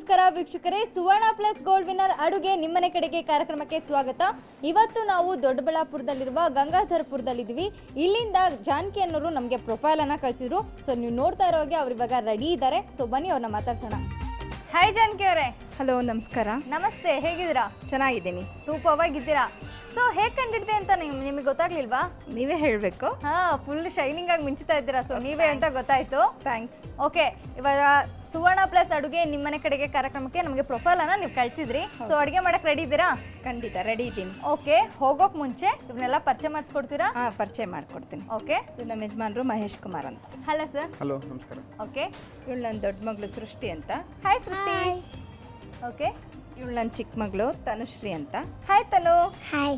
ನಮಸ್ಕಾರ ವೀಕ್ಷಕರೇ, ಸುವರ್ಣ plus gold winner ಅಡುಗೆ ನಿಮ್ಮನೆ ಕಡೆಗೆ ಕಾರ್ಯಕ್ರಮಕ್ಕೆ ಸ್ವಾಗತ. ಇವತ್ತು ನಾವು ದೊಡ್ಡಬಳ್ಳಾಪುರದಲ್ಲಿರುವ ಗಂಗಾಧರಪುರದಲ್ಲಿದ್ದೀವಿ. ಇಲ್ಲಿಂದ ಜಾನಕಿ ಅನ್ನೋರು ನಮಗೆ ಪ್ರೊಫೈಲ್ ಅನ್ನ ಕಳಿಸಿದ್ರು. ಸೊ ನೀವು ನೋಡ್ತಾ ಇರೋ ಹಾಗೆ ಅವ್ರು ಇವಾಗ ರೆಡಿ ಇದ್ದಾರೆ. ಸೊ ಬನ್ನಿ ಅವ್ರನ್ನ ಮಾತಾಡ್ಸೋಣ. ಹಾಯ್ ಜಾನಕಿ ಅವರೇ. ಹಲೋ, ನಮಸ್ಕಾರ. ನಮಸ್ತೆ, ಹೇಗಿದ್ದೀರಾ? ಚೆನ್ನಾಗಿದ್ದೀನಿ. ಸೂಪರ್ ಆಗಿದ್ದೀರಾ. ಸೊ ಹೇಗೆ ಕಂಡಿದ್ದೆ ಅಂತ ನಿಮಗೆ ಗೊತ್ತಾಗ್ಲಿಲ್ವಾ? ನೀವೇ ಹೇಳಬೇಕು. ಫುಲ್ ಶೈನಿಂಗ್ ಆಗಿ ಮಿಂಚುತ್ತಾ ಇದ್ದೀರಾ. ಸೊ ನೀವೇ ಅಂತ ಗೊತ್ತಾಯ್ತು. ಥ್ಯಾಂಕ್ಸ್. ಓಕೆ, ಇವಾಗ ಸುವರ್ಣ ಪ್ಲಸ್ ಅಡುಗೆ ನಿಮ್ಮನೆ ಕಡೆಗೆ ಕಾರ್ಯಕ್ರಮಕ್ಕೆ ನಮಗೆ ಪ್ರೊಫೈಲ್ ಅನ್ನ ನೀವು ಕಳಿಸಿದ್ರಿ. ಸೊ ಅಡುಗೆ ಮಾಡಕ್ಕೆ ರೆಡಿ ಇದ್ದೀರಾ? ಖಂಡಿತ ರೆಡಿ ಇದ್ದೀನಿ. ಓಕೆ, ಹೋಗೋಕ್ ಮುಂಚೆ ಇವನ್ನೆಲ್ಲ ಪರಿಚಯ ಮಾಡಿಸ್ಕೊಡ್ತೀರಾ? ಪರಿಚಯ ಮಾಡ್ಕೊಡ್ತೀನಿ. ಓಕೆ, ಇದು ನಮ್ಮ ಯಜಮಾನರು ಮಹೇಶ್ ಕುಮಾರ್ ಅಂತ. Hello sir. ಹಲೋ, ನಮಸ್ಕಾರ. ಓಕೆ, ಇವಳು ನನ್ನ ದೊಡ್ಡ ಮಗಳು ಸೃಷ್ಟಿ ಅಂತ. ಹಾಯ್ ಸೃಷ್ಟಿ. ಓಕೆ, ಇವಳು ನನ್ನ ಚಿಕ್ಕ ಮಗಳು ತನುಶ್ರೀ ಅಂತ. ಹಾಯ್ ತನು. ಹಾಯ್.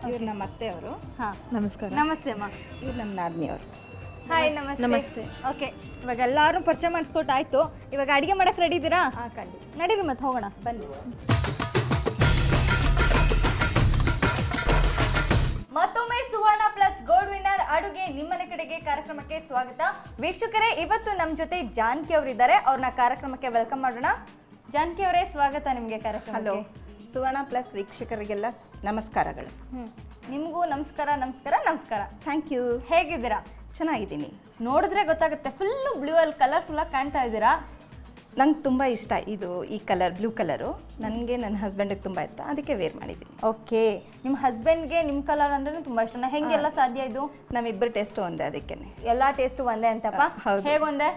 ಇವ್ರು ನಮ್ಮ ಅತ್ತೆಯವರು. ಹಾಂ, ನಮಸ್ಕಾರ. ನಮಸ್ತೆ ಅಮ್ಮ. ಇವ್ರು ನಮ್ಮ ನಾದಿನಿಯವರು. ಹಾಯ್, ನಮಸ್ತೆ. ನಮಸ್ತೆ. ಓಕೆ, ಇವಾಗ ಎಲ್ಲರೂ ಪರಿಚಯ ಮಾಡಿಸ್ಕೊಟ್ಟು ಆಯ್ತು. ಇವಾಗ ಅಡುಗೆ ಮಾಡಕ್ಕೆ ರೆಡಿ ಇದ್ದೀರಾ? ಖಂಡಿತ. ನಡೀರಿ ಮತ್ತೆ ಹೋಗೋಣ. ಬನ್ನಿ. ಮತ್ತೊಮ್ಮೆ ಸುವರ್ಣ ಪ್ಲಸ್ ಗೋಲ್ಡ್ ವಿನ್ನರ್ ಅಡುಗೆ ನಿಮ್ಮನೆ ಕಡೆಗೆ ಕಾರ್ಯಕ್ರಮಕ್ಕೆ ಸ್ವಾಗತ. ವೀಕ್ಷಕರೇ, ಇವತ್ತು ನಮ್ಮ ಜೊತೆ ಜಾನಕಿ ಅವರು ಇದ್ದಾರೆ. ಅವ್ರನ್ನ ಕಾರ್ಯಕ್ರಮಕ್ಕೆ ವೆಲ್ಕಮ್ ಮಾಡೋಣ. ಜಾನಕಿ ಅವರೇ, ಸ್ವಾಗತ ನಿಮಗೆ ಕಾರ್ಯಕ್ರಮ. ಹಲೋ, ಸುವರ್ಣ ಪ್ಲಸ್ ವೀಕ್ಷಕರಿಗೆಲ್ಲ ನಮಸ್ಕಾರಗಳು. ನಿಮಗೂ ನಮಸ್ಕಾರ. ನಮಸ್ಕಾರ. ನಮಸ್ಕಾರ. Thank you. ಹೇಗಿದ್ದೀರಾ? ಚೆನ್ನಾಗಿದ್ದೀನಿ. ನೋಡಿದ್ರೆ ಗೊತ್ತಾಗುತ್ತೆ, ಫುಲ್ಲು ಬ್ಲೂ ಅಲ್ಲಿ ಕಲರ್ಫುಲ್ ಆಗಿ ಕಾಣ್ತಾ ಇದ್ದೀರಾ. ನಂಗೆ ತುಂಬ ಇಷ್ಟ ಇದು, ಈ ಕಲರ್ ಬ್ಲೂ ಕಲರು. ನನಗೆ ನನ್ನ ಹಸ್ಬೆಂಡಿಗೆ ತುಂಬ ಇಷ್ಟ, ಅದಕ್ಕೆ ವೇರ್ ಮಾಡಿದ್ದೀನಿ. ಓಕೆ, ನಿಮ್ಮ ಹಸ್ಬೆಂಡ್ಗೆ ನಿಮ್ಮ ಕಲರ್ ಅಂದ್ರೆ ತುಂಬಾ ಇಷ್ಟ. ಹೆಂಗೆಲ್ಲ ಸಾಧ್ಯ ಇದು? ನಮ್ಮಿಬ್ಬರು ಟೇಸ್ಟ್ ಒಂದೇ, ಅದಕ್ಕೆ ಎಲ್ಲ ಟೇಸ್ಟ್ ಒಂದೇ ಅಂತಪ್ಪ? ಹೌದು. ಹೇಗೊಂದೇ?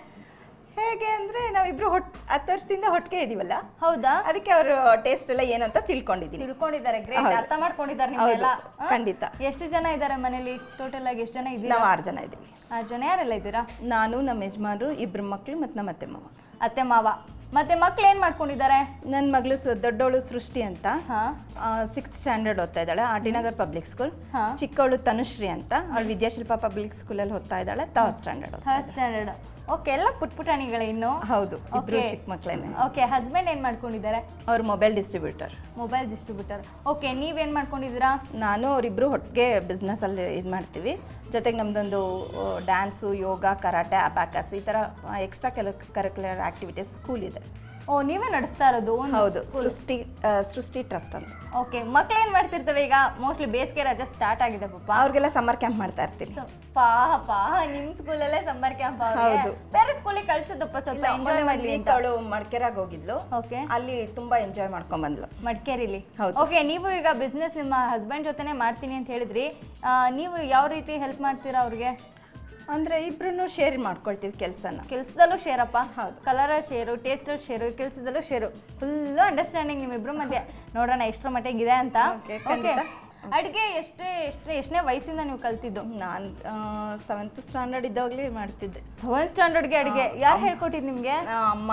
ಹೇಗೆ ಅಂದರೆ ನಾವಿಬ್ರು 10 ವರ್ಷದಿಂದ ಒಟ್ಟಿಗೆ ಇದೀವಲ್ಲ, ಹೌದಾ? ಅದಕ್ಕೆ ಅವರು ಟೇಸ್ಟ್ ಎಲ್ಲ ಏನು ಅಂತ ತಿಳ್ಕೊಂಡಿದ್ದೀನಿ. ತಿಳ್ಕೊಂಡಿದ್ದಾರೆ. ಗ್ರೇಟ್, ಅರ್ಥ ಮಾಡ್ಕೊಂಡಿದ್ದಾರೆ ಹೌದು, ನಿಮ್ಮೆಲ್ಲ. ಖಂಡಿತ. ಎಷ್ಟು ಜನ ಇದ್ದಾರೆ ಮನೇಲಿ? ಟೋಟಲ್ ಆಗಿ ಎಷ್ಟು ಜನ ಇದ್ದೀರಾ? ನಾವು 6 ಜನ ಇದ್ದೀವಿ. 6 ಜನ. ಯಾರೆಲ್ಲ ಇದ್ದೀರಾ? ನಾನು, ನಮ್ಮ ಯಜಮಾನರು, 2 ಮಕ್ಕಳು ಮತ್ತು ನಮ್ಮ ಅತ್ತೆ ಮಾವ. ಅತ್ತೆ ಮಾವ. ಮತ್ತೆ ಮಕ್ಳು ಏನ್ ಮಾಡ್ಕೊಂಡಿದ್ದಾರೆ? ನನ್ನ ಮಗಳು ದೊಡ್ಡವಳು ಸೃಷ್ಟಿ ಅಂತ, ಹಾ, 6th ಸ್ಟ್ಯಾಂಡರ್ಡ್ ಓದ್ತಾ ಇದ್ದಾಳೆ, R T Nagar public school. ಹಾ. ಚಿಕ್ಕವಳು ತನುಶ್ರೀ ಅಂತ, ಅವಳು ವಿದ್ಯಾಶಿಲ್ಪ ಪಬ್ಲಿಕ್ ಸ್ಕೂಲಲ್ಲಿ ಓದ್ತಾ ಇದ್ದಾಳೆ, 3rd standard. 3rd standard. Okay, ಎಲ್ಲ ಪುಟ್ಪುಟಾಣಿಗಳೇ ಇನ್ನು? ಹೌದು, ಇಬ್ರು Okay. ಚಿಕ್ಕ ಮಕ್ಕಳೇನೆ. ಓಕೆ, ಹಸ್ಬೆಂಡ್ ಏನ್ ಮಾಡ್ಕೊಂಡಿದ್ದಾರೆ? ಅವ್ರು mobile distributor. Mobile distributor. Okay, ನೀವೇನ್ ಮಾಡ್ಕೊಂಡಿದ್ದೀರಾ? ನಾನು ಅವರಿಬ್ಬರು ಒಟ್ಟಿಗೆ ಬಿಸ್ನೆಸ್ಸಲ್ಲಿ ಇದು ಮಾಡ್ತೀವಿ. ಜೊತೆಗೆ ನಮ್ಮದೊಂದು ಡ್ಯಾನ್ಸು, ಯೋಗ, ಕರಾಟೆ, ಅಬ್ಯಾಕಸ್, ಈ ಥರ ಎಕ್ಸ್ಟ್ರಾ ಕರಿಕ್ಯುಲರ್ ಆ್ಯಕ್ಟಿವಿಟೀಸ್ ಸ್ಕೂಲ್ ಇದೆ. ಓ, ನೀವೇ ನಡೆಸ್ತಾ ಇರೋದು? ಹೌದು, ಸೃಷ್ಟಿ ಟ್ರಸ್ಟ್ ಅಂತ. ಓಕೆ, ಮಕ್ಳು ಏನ್ ಮಾಡ್ತಿರ್ತವೆ ಈಗ? ಮೋಸ್ಟ್ಲಿ ಬೇಸಿಗೆ ರಜೆ ಸ್ಟಾರ್ಟ್ ಆಗಿದೆ ಪಾಪ. ಅವ್ರಿಗೆಲ್ಲ ಸಮ್ಮರ್ ಕ್ಯಾಂಪ್ ಮಾಡ್ತಾ ಇರ್ತೀನಿ. ಪಾಪ, ನಿಮ್ ಸ್ಕೂಲಲ್ಲೇ ಸಮ್ಮರ್ ಕ್ಯಾಂಪ್. ಹೌದು. ಬೇರೆ ಸ್ಕೂಲಿಗೆ ಕಳ್ಸೋದಪ್ಪ, ಸ್ವಲ್ಪ ಎಂಜಾಯ್ ಮಾಡ್ಲಿ ಅಂತ. ಅವಳು ಮಡಿಕೇರಾಗ ಹೋಗಿದ್ಲು. ಓಕೆ, ಅಲ್ಲಿ ತುಂಬಾ ಎಂಜಾಯ್ ಮಾಡ್ಕೊಂಡ್ ಬಂದ್ಲು ಮಡಿಕೇರಿಲಿ. ಹೌದು. ಓಕೆ, ನೀವು ಈಗ ಬಿಸ್ನೆಸ್ ನಿಮ್ಮ ಹಸ್ಬೆಂಡ್ ಜೊತೆನೆ ಮಾಡ್ತೀನಿ ಅಂತ ಹೇಳಿದ್ರಿ. ನೀವು ಯಾವ ರೀತಿ ಹೆಲ್ಪ್ ಮಾಡ್ತೀರಾ ಅವ್ರಿಗೆ? ಅಂದ್ರೆ ಇಬ್ರು ಶೇರ್ ಮಾಡ್ಕೊಳ್ತೀವಿ ಕೆಲಸನ. ಕೆಲಸದಲ್ಲೂ ಶೇರಪ್ಪ. ಹೌದು. ಕಲರಲ್ಲಿ ಶೇರು, ಟೇಸ್ಟಲ್ಲಿ ಶೇರು, ಕೆಲಸದಲ್ಲೂ ಶೇರು. ಫುಲ್ಲು ಅಂಡರ್ಸ್ಟ್ಯಾಂಡಿಂಗ್ ನಿಮ್ಮಿಬ್ರು ಮಧ್ಯೆ. ನೋಡೋಣ ಎಷ್ಟರ ಮಟ್ಟಿಗಿದೆ ಅಂತ. ಓಕೆ, ಅಡುಗೆ ಎಷ್ಟನೇ ವಯಸ್ಸಿಂದ ನೀವು ಕಲ್ತಿದ್ದು? ನಾನು 7th ಸ್ಟ್ಯಾಂಡರ್ಡ್ ಇದ್ದಾಗಲೇ ಮಾಡ್ತಿದ್ದೆ. 7th ಸ್ಟ್ಯಾಂಡರ್ಡ್ಗೆ ಅಡುಗೆ ಯಾರು ಹೇಳ್ಕೊಟ್ಟಿದ್ದು ನಿಮಗೆ? ಅಮ್ಮ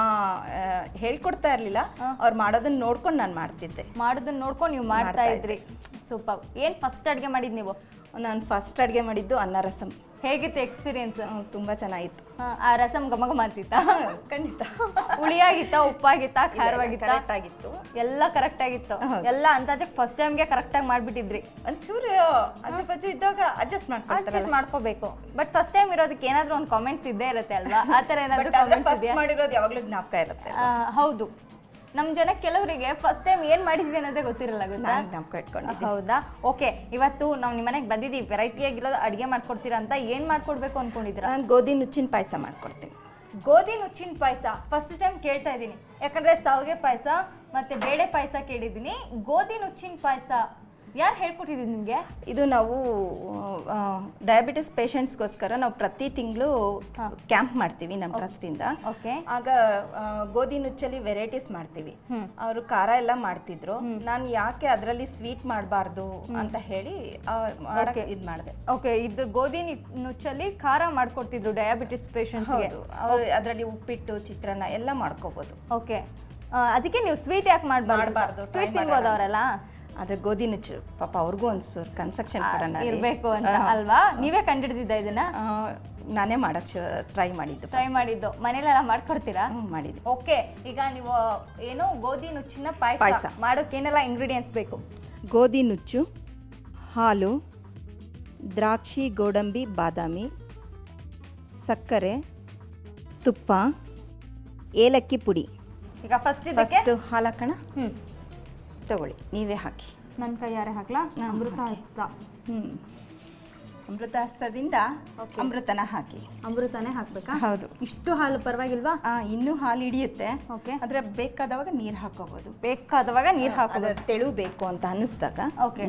ಹೇಳ್ಕೊಡ್ತಾ ಇರ್ಲಿಲ್ಲ, ಅವ್ರು ಮಾಡೋದನ್ನ ನೋಡ್ಕೊಂಡು ನಾನು ಮಾಡ್ತಿದ್ದೆ. ಮಾಡೋದನ್ನ ನೋಡ್ಕೊಂಡು ನೀವು ಮಾಡ್ತಾ ಇದ್ರಿ. ಸೂಪರ್. ಏನು ಫಸ್ಟ್ ಅಡುಗೆ ಮಾಡಿದ್ದು ನೀವು? ನಾನು ಫಸ್ಟ್ ಅಡುಗೆ ಮಾಡಿದ್ದು ಅನ್ನ ರಸಂ. ಹೇಗಿತ್ತು ಎಕ್ಸ್ಪೀರಿಯನ್ಸ್? ತುಂಬಾ ಚೆನ್ನಾಗಿತ್ತು. ಆ ರಸಂ ಘಮ ಘಮ ಅಂತಿತ್ತಾ? ಖಂಡಿತ. ಹುಳಿಯಾಗಿತ್ತಾ, ಉಪ್ಪಾಗಿತ್ತಾ, ಖಾರವಾಗಿತ್ತಾ? ಕರೆಕ್ಟ್ ಆಗಿತ್ತು. ಎಲ್ಲ ಕರೆಕ್ಟ್ ಆಗಿತ್ತು. ಎಲ್ಲ ಅಂದಾಜಕ್ಕೆ ಫಸ್ಟ್ ಟೈಮ್ಗೆ ಕರೆಕ್ಟಾಗಿ ಮಾಡಿಬಿಟ್ಟಿದ್ರಿ. ಒಂಚೂರು ಅಜ್ಜು ಇದ್ದಾಗ ಅಡ್ಜಸ್ಟ್ ಮಾಡ್ಕೋಬೇಕು. ಬಟ್ ಫಸ್ಟ್ ಟೈಮ್ ಇರೋದಕ್ಕೆ ಏನಾದರೂ ಒಂದು ಕಾಮೆಂಟ್ಸ್ ಇದ್ದೇ ಇರುತ್ತೆ ಅಲ್ವಾ? ಆ ಥರ ಏನಾದರೂ ಕಾಮೆಂಟ್ಸ್ ಇದೆಯಾ? ಮಾಡಿರೋದು ಯಾವಾಗಲೂ ಜ್ಞಾಪಕ ಇರುತ್ತೆ. ಹೌದು, ನಮ್ಮ ಜನ ಕೆಲವರಿಗೆ ಫಸ್ಟ್ ಟೈಮ್ ಏನು ಮಾಡಿದ್ವಿ ಅನ್ನೋದೇ ಗೊತ್ತಿರಲ್ಲ, ಗೊತ್ತಾ? ಜ್ಞಾಪಕ ಇಟ್ಕೊಂಡಿದ್ದೆ. ಹೌದಾ? ಓಕೆ, ಇವತ್ತು ನಾವು ನಿಮ್ಮ ಮನೆಗೆ ಬಂದಿದ್ದೀವಿ. ವೆರೈಟಿ ಆಗಿರೋದು ಅಡುಗೆ ಮಾಡ್ಕೊಡ್ತೀರಾ ಅಂತ. ಏನು ಮಾಡ್ಕೊಡ್ಬೇಕು ಅಂದ್ಕೊಂಡಿದ್ದೀರಾ? ನಾನು ಗೋಧಿ ನುಚ್ಚಿನ ಪಾಯಸ ಮಾಡ್ಕೊಡ್ತೀನಿ. ಗೋಧಿ ನುಚ್ಚಿನ ಪಾಯಸ ಫಸ್ಟ್ ಟೈಮ್ ಕೇಳ್ತಾ ಇದ್ದೀನಿ. ಯಾಕಂದರೆ ಶಾವಿಗೆ ಪಾಯಸ ಮತ್ತು ಬೇಳೆ ಪಾಯಸ ಕೇಳಿದ್ದೀನಿ. ಗೋಧಿ ನುಚ್ಚಿನ ಪಾಯಸ ಯಾರು ಹೇಳ್ಕೊಟ್ಟಿದ್ದೀನಿ ನಿಮಗೆ? ಇದು ನಾವು ಡಯಾಬಿಟಿಸ್ ಪೇಷಂಟ್ಸ್ಗೋಸ್ಕರ ನಾವು ಪ್ರತಿ ತಿಂಗಳು ಕ್ಯಾಂಪ್ ಮಾಡ್ತೀವಿ ನಮ್ಮ ಟ್ರಸ್ಟಿಂದ. ಓಕೆ. ಆಗ ಗೋಧಿ ನುಚ್ಚಲ್ಲಿ ವೆರೈಟೀಸ್ ಮಾಡ್ತೀವಿ. ಅವರು ಖಾರ ಎಲ್ಲ ಮಾಡ್ತಿದ್ರು. ನಾನು ಯಾಕೆ ಅದರಲ್ಲಿ ಸ್ವೀಟ್ ಮಾಡಬಾರ್ದು ಅಂತ ಹೇಳಿ ಇದು ಮಾಡಿದೆ. ಓಕೆ, ಇದು ಗೋಧಿ ನುಚ್ಚಲ್ಲಿ ಖಾರ ಮಾಡ್ಕೊಡ್ತಿದ್ರು ಡಯಾಬಿಟಿಸ್ ಪೇಷಂಟ್ಸ್ಗೆ. ಅವರು ಅದರಲ್ಲಿ ಉಪ್ಪಿಟ್ಟು, ಚಿತ್ರಾನ್ನ ಎಲ್ಲ ಮಾಡ್ಕೋಬೋದು. ಓಕೆ, ಅದಕ್ಕೆ ನೀವು ಸ್ವೀಟ್ ಯಾಕೆ ಮಾಡಬಾರ್ದು? ಸ್ವೀಟ್ ತಿನ್ಬೋದು ಅವರೆಲ್ಲ. ಆದ್ರೆ ಗೋಧಿ ನುಚ್ಚು ಪಾಪ ಅವ್ರಿಗೂ ಒಂದ್ಸೂರು ಕನ್ಸೆಕ್ಷನ್ ಇರಬೇಕು ಅಂತ ಅಲ್ವಾ? ನೀವೇ ಕಂಡಿಡ್ದಿದ್ದ ಇದನ್ನ? ನಾನೇ ಮಾಡಕ್ ಟ್ರೈ ಮಾಡಿದ್ದು. ಮನೇಲೆಲ್ಲ ಮಾಡ್ಕೊಡ್ತೀರಾ? ಮಾಡಿದ್ದೆ. ಓಕೆ, ಈಗ ನೀವು ಏನೋ ಗೋಧಿ ನುಚ್ಚಿನ ಪಾಯಸ ಮಾಡೋಕೆ ಏನೆಲ್ಲ ಇಂಗ್ರೀಡಿಯೆಂಟ್ಸ್ ಬೇಕು? ಗೋಧಿ ನುಚ್ಚು, ಹಾಲು, ದ್ರಾಕ್ಷಿ, ಗೋಡಂಬಿ, ಬಾದಾಮಿ, ಸಕ್ಕರೆ, ತುಪ್ಪ, ಏಲಕ್ಕಿ ಪುಡಿ, ಈಗ ಫಸ್ಟ್ ಇದಕ್ಕೆ ಫಸ್ಟ್ ಹಾಲು ಹಾಕೋಣ. ತಗೊಳ್ಳಿ, ನೀವೇ ಹಾಕಿ. ನನ್ನ ಕೈಯಾರೆ ಹಾಕ್ಲಾ? ಅಮೃತ ಹಸ್ತ. ಅಮೃತ ಹಸ್ತದಿಂದ ಅಮೃತನ ಹಾಕಿ. ಅಮೃತನೇ ಹಾಕ್ಬೇಕಾ? ಹೌದು. ಇಷ್ಟು ಹಾಲು ಪರವಾಗಿಲ್ವಾ? ಇನ್ನೂ ಹಾಲು ಹಿಡಿಯುತ್ತೆ. ಓಕೆ. ಆದ್ರೆ ಬೇಕಾದವಾಗ ನೀರು ಹಾಕೋಬಹುದು. ಬೇಕಾದವಾಗ ನೀರು ಹಾಕೋಬಹುದು. ತೆಳು ಬೇಕು ಅಂತ ಅನ್ನಿಸ್ದಾಗ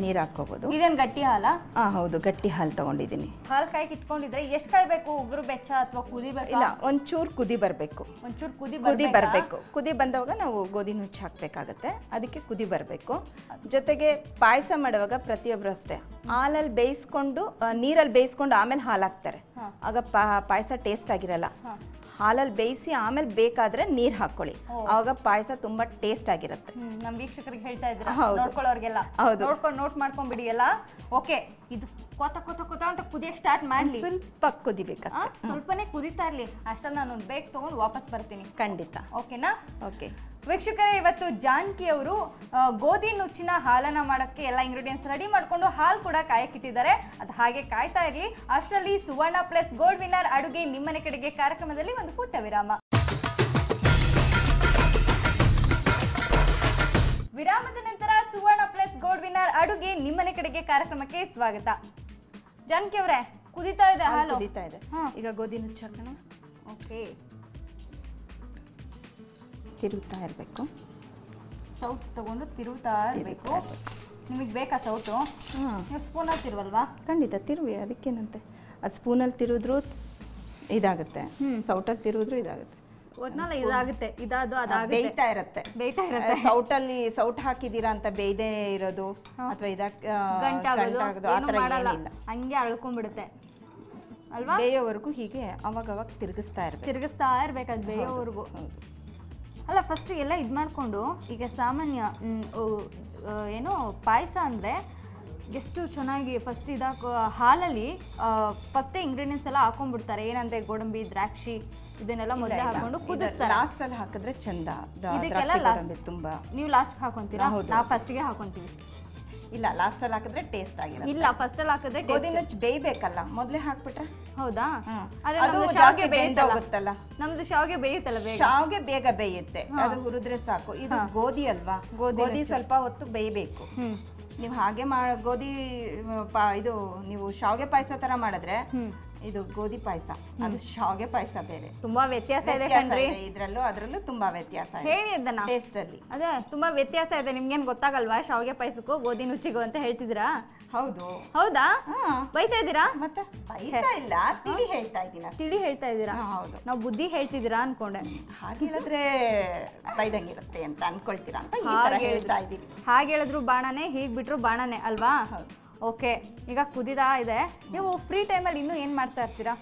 ನೀರು ಹಾಕೋಬಹುದು. ಇದೇನು ಗಟ್ಟಿ ಹಾಲಾ? ಹೌದು, ಗಟ್ಟಿ ಹಾಲು ತಗೊಂಡಿದ್ದೀನಿ. ಹಾಲು ಕಾಯ್ಕೆ ಇಟ್ಕೊಂಡಿದ್ರೆ ಎಷ್ಟು ಕಾಯ್ಬೇಕು? ಉಗುರು ಬೆಚ್ಚ ಅಥವಾ ಕುದಿಬೇಕು? ಇಲ್ಲ, ಒಂಚೂರು ಕುದಿ ಬರಬೇಕು. ಒಂಚೂರು ಕುದಿ ಬರಬೇಕು. ಕುದಿ ಬಂದವಾಗ ನಾವು ಗೋಧಿ ನುಚ್ಚು ಹಾಕ್ಬೇಕಾಗತ್ತೆ. ಅದಕ್ಕೆ ಕುದಿ ಬರಬೇಕು. ಜೊತೆಗೆ ಪಾಯಸ ಮಾಡುವಾಗ ಪ್ರತಿಯೊಬ್ಬರು ಅಷ್ಟೇ ಹಾಲಲ್ಲಿ ಬೇಯಿಸ್ಕೊಂಡು ನೀರಲ್ಲಿ ಬೇಯಿಸ್ಕೊಂಡು ಆಮೇಲೆ ಹಾಲು ಹಾಕ್ತಾರೆ. ಆಗ ಪಾಯಸ ಟೇಸ್ಟ್ ಆಗಿರಲ್ಲ. ಹಾಲಲ್ಲಿ ಬೇಯಿಸಿ ಆಮೇಲೆ ಬೇಕಾದ್ರೆ ನೀರು ಹಾಕೊಳ್ಳಿ, ಆವಾಗ ಪಾಯಸ ತುಂಬಾ ಟೇಸ್ಟ್ ಆಗಿರುತ್ತೆ. ನಮ್ಮ ವೀಕ್ಷಕರಿಗೆ ಹೇಳ್ತಾ ಇದ್ರೆ ನೋಡ್ಕೊಳ್ಳೋರ್ಗೆಲ್ಲ ನೋಟ್ ಮಾಡ್ಕೊಂಡ್ಬಿಡಿ ಎಲ್ಲ. ಓಕೆ, ಇದು ಕೊತ ಕೊತ ಕೊತ ಅಂತ ಕುದಿಯಕ್ಕೆ ಸ್ಟಾರ್ಟ್ ಮಾಡ್ಲಿ. ಸ್ವಲ್ಪ ಕುದಿಬೇಕು, ಸ್ವಲ್ಪನೇ ಕುದಿತಾ ಇರ್ಲಿ. ಅಷ್ಟಲ್ಲಿ ನಾನು ಒಂದು ಬೇಗ ತಗೊಂಡು ವಾಪಸ್ ಬರ್ತೀನಿ. ಖಂಡಿತ. ಓಕೆನಾ? ಓಕೆ ವೀಕ್ಷಕರೇ, ಇವತ್ತು ಜಾನಕಿ ಅವರು ಗೋಧಿ ನುಚ್ಚಿನ ಹಾಲನ್ನ ಮಾಡೋಕ್ಕೆ ಎಲ್ಲ ಇಂಗ್ರೀಡಿಯೆಂಟ್ಸ್ ರೆಡಿ ಮಾಡಿಕೊಂಡು ಹಾಲು ಕೂಡ ಕಾಯಕ್ಕಿಟ್ಟಿದ್ದಾರೆ. ಅದು ಹಾಗೆ ಕಾಯ್ತಾ ಇರಲಿ. ಅಷ್ಟರಲ್ಲಿ ಸುವರ್ಣ ಪ್ಲಸ್ ಗೋಲ್ಡ್ ವಿನ್ನರ್ ಅಡುಗೆ ನಿಮ್ಮನೆ ಕಡೆಗೆ ಕಾರ್ಯಕ್ರಮದಲ್ಲಿ ಒಂದು ಪುಟ್ಟ ವಿರಾಮ. ವಿರಾಮದ ನಂತರ ಸುವರ್ಣ ಪ್ಲಸ್ ಗೋಲ್ಡ್ ವಿನ್ನರ್ ಅಡುಗೆ ನಿಮ್ಮನೆ ಕಡೆಗೆ ಕಾರ್ಯಕ್ರಮಕ್ಕೆ ಸ್ವಾಗತ. ಜಾನಕಿ ಅವರೇ, ಕುದಿತಾ ಇದೆ ಹಾಲು? ಕುದಿತಾ ಇದೆ. ಈಗ ಗೋಧಿ ನುಚ್ಚು ಹಾಕೋಣ. ಓಕೆ, ತಿರುಗ್ತಾ ಇರಬೇಕು. ಸೌಟ್ ತಗೊಂಡು ತಿರುಗ್ತಾ ಇರಬೇಕು. ನಿಮಗೆ ಬೇಕಾ ಸೌಟು? ನೀವು ಸ್ಪೂನಲ್ಲಿ ತಿರುವಲ್ವಾ? ಖಂಡಿತ ತಿರುವಿ, ಅದಕ್ಕೇನಂತೆ. ಅದು ಸ್ಪೂನಲ್ಲಿ ತಿರುವಿದ್ರೂ ಇದಾಗುತ್ತೆ, ಸೌಟಲ್ಲಿ ತಿರುವಿದ್ರೂ ಇದಾಗುತ್ತೆ. ಒಟ್ನಲ್ಲಿ ಇದಾಗುತ್ತೆ, ಬೇಯ್ತಾ ಇರುತ್ತೆ. ಸೌಟಲ್ಲಿ ಸೌಟ್ ಹಾಕಿದೀರಾ ಅಂತ ಬೇಯ್ದೇ ಇರೋದು ಅಥವಾ ಗಂಟಾಗೋದು ಹಂಗೆ ಅಳ್ಕೊಂಡ್ಬಿಡುತ್ತೆ ಅಲ್ವಾ? ಬೇಯೋವರೆಗೂ ಹೀಗೆ ಅವಾಗ ತಿರುಗಿಸ್ತಾ ಇರ್ಬೇಕು ಅದು ಬೇಯೋವರೆಗೂ. ಅಲ್ಲ, ಫಸ್ಟ್ ಎಲ್ಲ ಇದು ಮಾಡಿಕೊಂಡು, ಈಗ ಸಾಮಾನ್ಯ ಏನು ಪಾಯಸ ಅಂದರೆ ಎಷ್ಟು ಚೆನ್ನಾಗಿ ಫಸ್ಟ್ ಹಾಲಲ್ಲಿ ಫಸ್ಟೇ ಇಂಗ್ರೀಡಿಯೆಂಟ್ಸ್ ಎಲ್ಲ ಹಾಕೊಂಡ್ಬಿಡ್ತಾರೆ. ಏನಂದರೆ ಗೋಡಂಬಿ, ದ್ರಾಕ್ಷಿ ಇದನ್ನೆಲ್ಲ ಮೊದಲೇ ಹಾಕೊಂಡು ಕುದಿಸ್ತಾರೆ. ಲಾಸ್ಟಲ್ಲಿ ಹಾಕಿದ್ರೆ ಚಂದ. ಇದಕ್ಕೆಲ್ಲ ಲಾಸ್ಟ್ ತುಂಬಾ ನೀವು ಲಾಸ್ಟ್ ಹಾಕೊಂತೀರಾ? ನಾವು ಫಸ್ಟ್ಗೆ ಹಾಕೊಂತೀವಿ. ಇಲ್ಲ, ಲಾಸ್ಟಲ್ಲಿ ಹಾಕಿದ್ರೆ ಟೇಸ್ಟ್ ಆಗಿಲ್ಲ. ಇಲ್ಲ, ಫಸ್ಟಲ್ಲಿ ಹಾಕಿದ್ರೆ ಗೋಧಿ ನುಚ್ಚು ಬೇಯಬೇಕಲ್ಲ, ಮೊದಲೇ ಹಾಕ್ಬಿಟ್ರೆ. ಹೌದಾ? ಅದು ಜಾಸ್ತಿ ಬೆಂದೋಗುತ್ತಲ್ಲ. ನಮ್ದು ಶಾವಿಗೆ ಬೇಯುತ್ತಲ್ಲ ಬೇಗ. ಶಾವಿಗೆ ಬೇಗ ಬೇಯುತ್ತೆ, ಅದು ಹುರಿದ್ರೆ ಸಾಕು. ಇದು ಗೋಧಿ ಅಲ್ವಾ, ಗೋಧಿ ಸ್ವಲ್ಪ ಹೊತ್ತು ಬೇಯಬೇಕು. ನೀವು ಹಾಗೆ ಗೋಧಿ ಇದು ನೀವು ಶಾವಿಗೆ ಪಾಯಸ ತರ ಮಾಡಿದ್ರೆ ಇದು ಗೋಧಿ ಪಾಯಸ, ಅದು ಶಾವಿಗೆ ಪಾಯಸ ಬೇರೆ. ತುಂಬಾ ವ್ಯತ್ಯಾಸ ಇದೆ ಕಣ್ರಿ. ಇದ್ರಲ್ಲೂ ಅದ್ರಲ್ಲೂ ತುಂಬಾ ವ್ಯತ್ಯಾಸ ಇದೆ. ಹೇಳಿ ಅದನ್ನ. ಟೇಸ್ಟ್ ಅಲ್ಲಿ ಅದೇ ತುಂಬಾ ವ್ಯತ್ಯಾಸ ಇದೆ. ನಿಮ್ಗೇನ್ ಗೊತ್ತಾಗಲ್ವಾ ಶಾವಿಗೆ ಪಾಯಸಕ್ಕೂ ಗೋಧಿ ನುಚ್ಚಿಗೂ ಅಂತ ಹೇಳ್ತಿದ್ರಾ? ಹೌದು. ಹೌದಾ? ಬೈತಾ ಇದ್ದೀರಾ? ಮತ್ತೆ ಬೈತಾ ಇಲ್ಲ, ತಿಳಿ ಹೇಳ್ತಾ ಇದ್ದೀರಾ. ತಿಳಿ ಹೇಳ್ತಾ ಇದ್ದೀರಾ? ಹೌದು. ನಾವು ಬುದ್ಧಿ ಹೇಳ್ತಿದ್ದೀರಾ ಅನ್ಕೊಂಡೆ. ಹಾಗೆ ಹೇಳಿದ್ರೆ ಬೈದಂಗಿರುತ್ತೆ ಅಂತ ಅನ್ಕೊಳ್ತೀರಾ ಅಂತ ಈ ತರ ಹೇಳ್ತಾ ಇದ್ದೀನಿ. ಹಾಗೆ ಹೇಳಿದ್ರು ಬಾಣನೆ, ಹೀಗ್ ಬಿಟ್ರು ಬಾಣನೆ ಅಲ್ವಾ? ಓಕೆ, ಈಗ ಕುದಿದಾ ಇದೆ. ನೀವು ಫ್ರೀ ಟೈಮಲ್ಲಿ ಇನ್ನೂ ಏನು ಮಾಡ್ತಾ ಇರ್ತೀರಾ?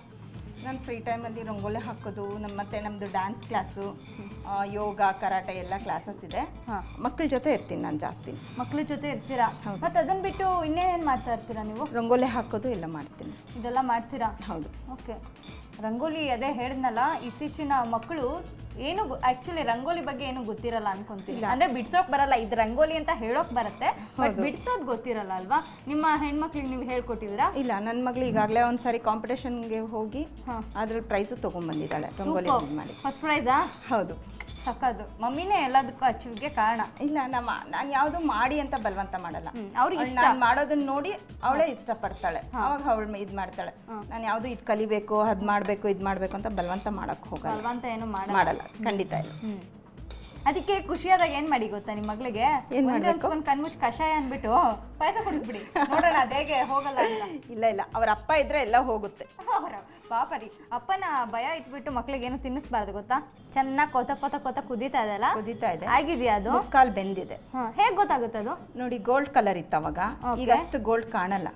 ನಾನು ಫ್ರೀ ಟೈಮಲ್ಲಿ ರಂಗೋಲಿ ಹಾಕೋದು, ಮತ್ತೆ ನಮ್ಮದು ಡ್ಯಾನ್ಸ್ ಕ್ಲಾಸು, ಯೋಗ, ಕರಾಟೆ ಎಲ್ಲ ಕ್ಲಾಸಸ್ ಇದೆ. ಮಕ್ಕಳ ಜೊತೆ ಇರ್ತೀನಿ ನಾನು ಜಾಸ್ತಿ. ಮಕ್ಕಳ ಜೊತೆ ಇರ್ತೀರಾ? ಮತ್ತೆ ಅದನ್ನ ಬಿಟ್ಟು ಇನ್ನೇನೇನು ಮಾಡ್ತಾ ಇರ್ತೀರಾ ನೀವು? ರಂಗೋಲಿ ಹಾಕೋದು ಎಲ್ಲ ಮಾಡ್ತೀನಿ. ಇದೆಲ್ಲ ಮಾಡ್ತೀರಾ? ಹೌದು. ಓಕೆ, ರಂಗೋಲಿ ಅದೇ ಹೇಳಿದ್ನಲ್ಲ, ಇತ್ತೀಚಿನ ಮಕ್ಕಳು ಏನು ಆಕ್ಚುಲಿ ರಂಗೋಲಿ ಬಗ್ಗೆ ಏನು ಗೊತ್ತಿರಲ್ಲ ಅನ್ಕೊಂತೀನಿ. ಅಂದ್ರೆ ಬಿಡ್ಸೋಕ್ ಬರಲ್ಲ. ಇದು ರಂಗೋಲಿ ಅಂತ ಹೇಳೋಕ್ ಬರುತ್ತೆ, ಬಟ್ ಬಿಡ್ಸೋದ್ ಗೊತ್ತಿರಲ್ಲ ಅಲ್ವಾ? ನಿಮ್ಮ ಹೆಣ್ಮಕ್ಳಿಗೆ ನೀವು ಹೇಳ್ಕೊಟ್ಟಿದ್ದೀರಾ? ಇಲ್ಲ, ನನ್ನ ಮಗಳು ಈಗಾಗಲೇ ಒಂದ್ಸರಿ ಕಾಂಪಿಟೇಷನ್ಗೆ ಹೋಗಿ ಅದ್ರಲ್ಲಿ ಪ್ರೈಸು ತಗೊಂಡ್ಬಂದಿದ್ದಾಳೆ ರಂಗೋಲಿ ಮಾಡಿ. ಫಸ್ಟ್ ಪ್ರೈಸಾ? ಹೌದು. ಸಕ್ಕದು. ಮಮ್ಮಿನೇ ಎಲ್ಲದಕ್ಕೂ ಅಚೀವ್ಗೆ ಕಾರಣ. ಇಲ್ಲ, ನಾನು ಯಾವುದು ಮಾಡಿ ಅಂತ ಬಲವಂತ ಮಾಡಲ್ಲ. ಅವ್ರಿಗೆ ನಾನು ಮಾಡೋದನ್ನ ನೋಡಿ ಅವಳೇ ಇಷ್ಟಪಡ್ತಾಳೆ, ಅವಾಗ ಅವಳು ಇದು ಮಾಡ್ತಾಳೆ. ನಾನು ಯಾವುದು ಇದು ಕಲಿಬೇಕು, ಅದ್ ಮಾಡ್ಬೇಕು, ಇದು ಮಾಡ್ಬೇಕು ಅಂತ ಬಲವಂತ ಮಾಡಕ್ ಹೋಗಲ್ಲ. ಬಲವಂತ ಏನು ಮಾಡಲ್ಲ, ಖಂಡಿತ ಇಲ್ಲ. ಅದಕ್ಕೆ ಖುಷಿಯಾದಾಗ ಏನ್ ಮಾಡಿ ಗೊತ್ತಾ ನಿಮ್ಮ ಮಗಳಿಗೆ? ಒಂದ್ ಕಣ್ಮುಚ್ಚಿ ಕಷಾಯ ಅನ್ಬಿಟ್ಟು ಪಾಯಸ ಕುಡಿಸ್ಬಿಡಿ, ನೋಡೋಣ ಅದ ಹೇಗೆ ಹೋಗಲ್ಲ ಅಂತ. ಇಲ್ಲ, ಅವ್ರ ಅಪ್ಪ ಇದ್ರೆ ಎಲ್ಲ ಹೋಗುತ್ತೆ. ಪಾಪರಿ, ಅಪ್ಪನ ಭಯ ಇಟ್ಬಿಟ್ಟು ಮಕ್ಳಿಗೆ ಏನು ತಿನ್ನಿಸ್ಬಾರ್ದು ಗೊತ್ತಾ? ಚೆನ್ನಾಗಿ ಕೊತ ಕೊತ ಕೊತ ಕುದೀತಾ ಇದೆಲ್ಲ? ಕುದೀತಾ ಇದೆ. ಆಗಿದೆಯಾ ಅದು? ಕಾಲ್ ಬೆಂದಿದೆ. ಹೇಗ್ ಗೊತ್ತಾಗುತ್ತೆ ಅದು? ನೋಡಿ, ಗೋಲ್ಡ್ ಕಲರ್ ಇತ್ತು ಅವಾಗ, ಈಗ ಅಷ್ಟು ಗೋಲ್ಡ್ ಕಾಣಲ್ಲ,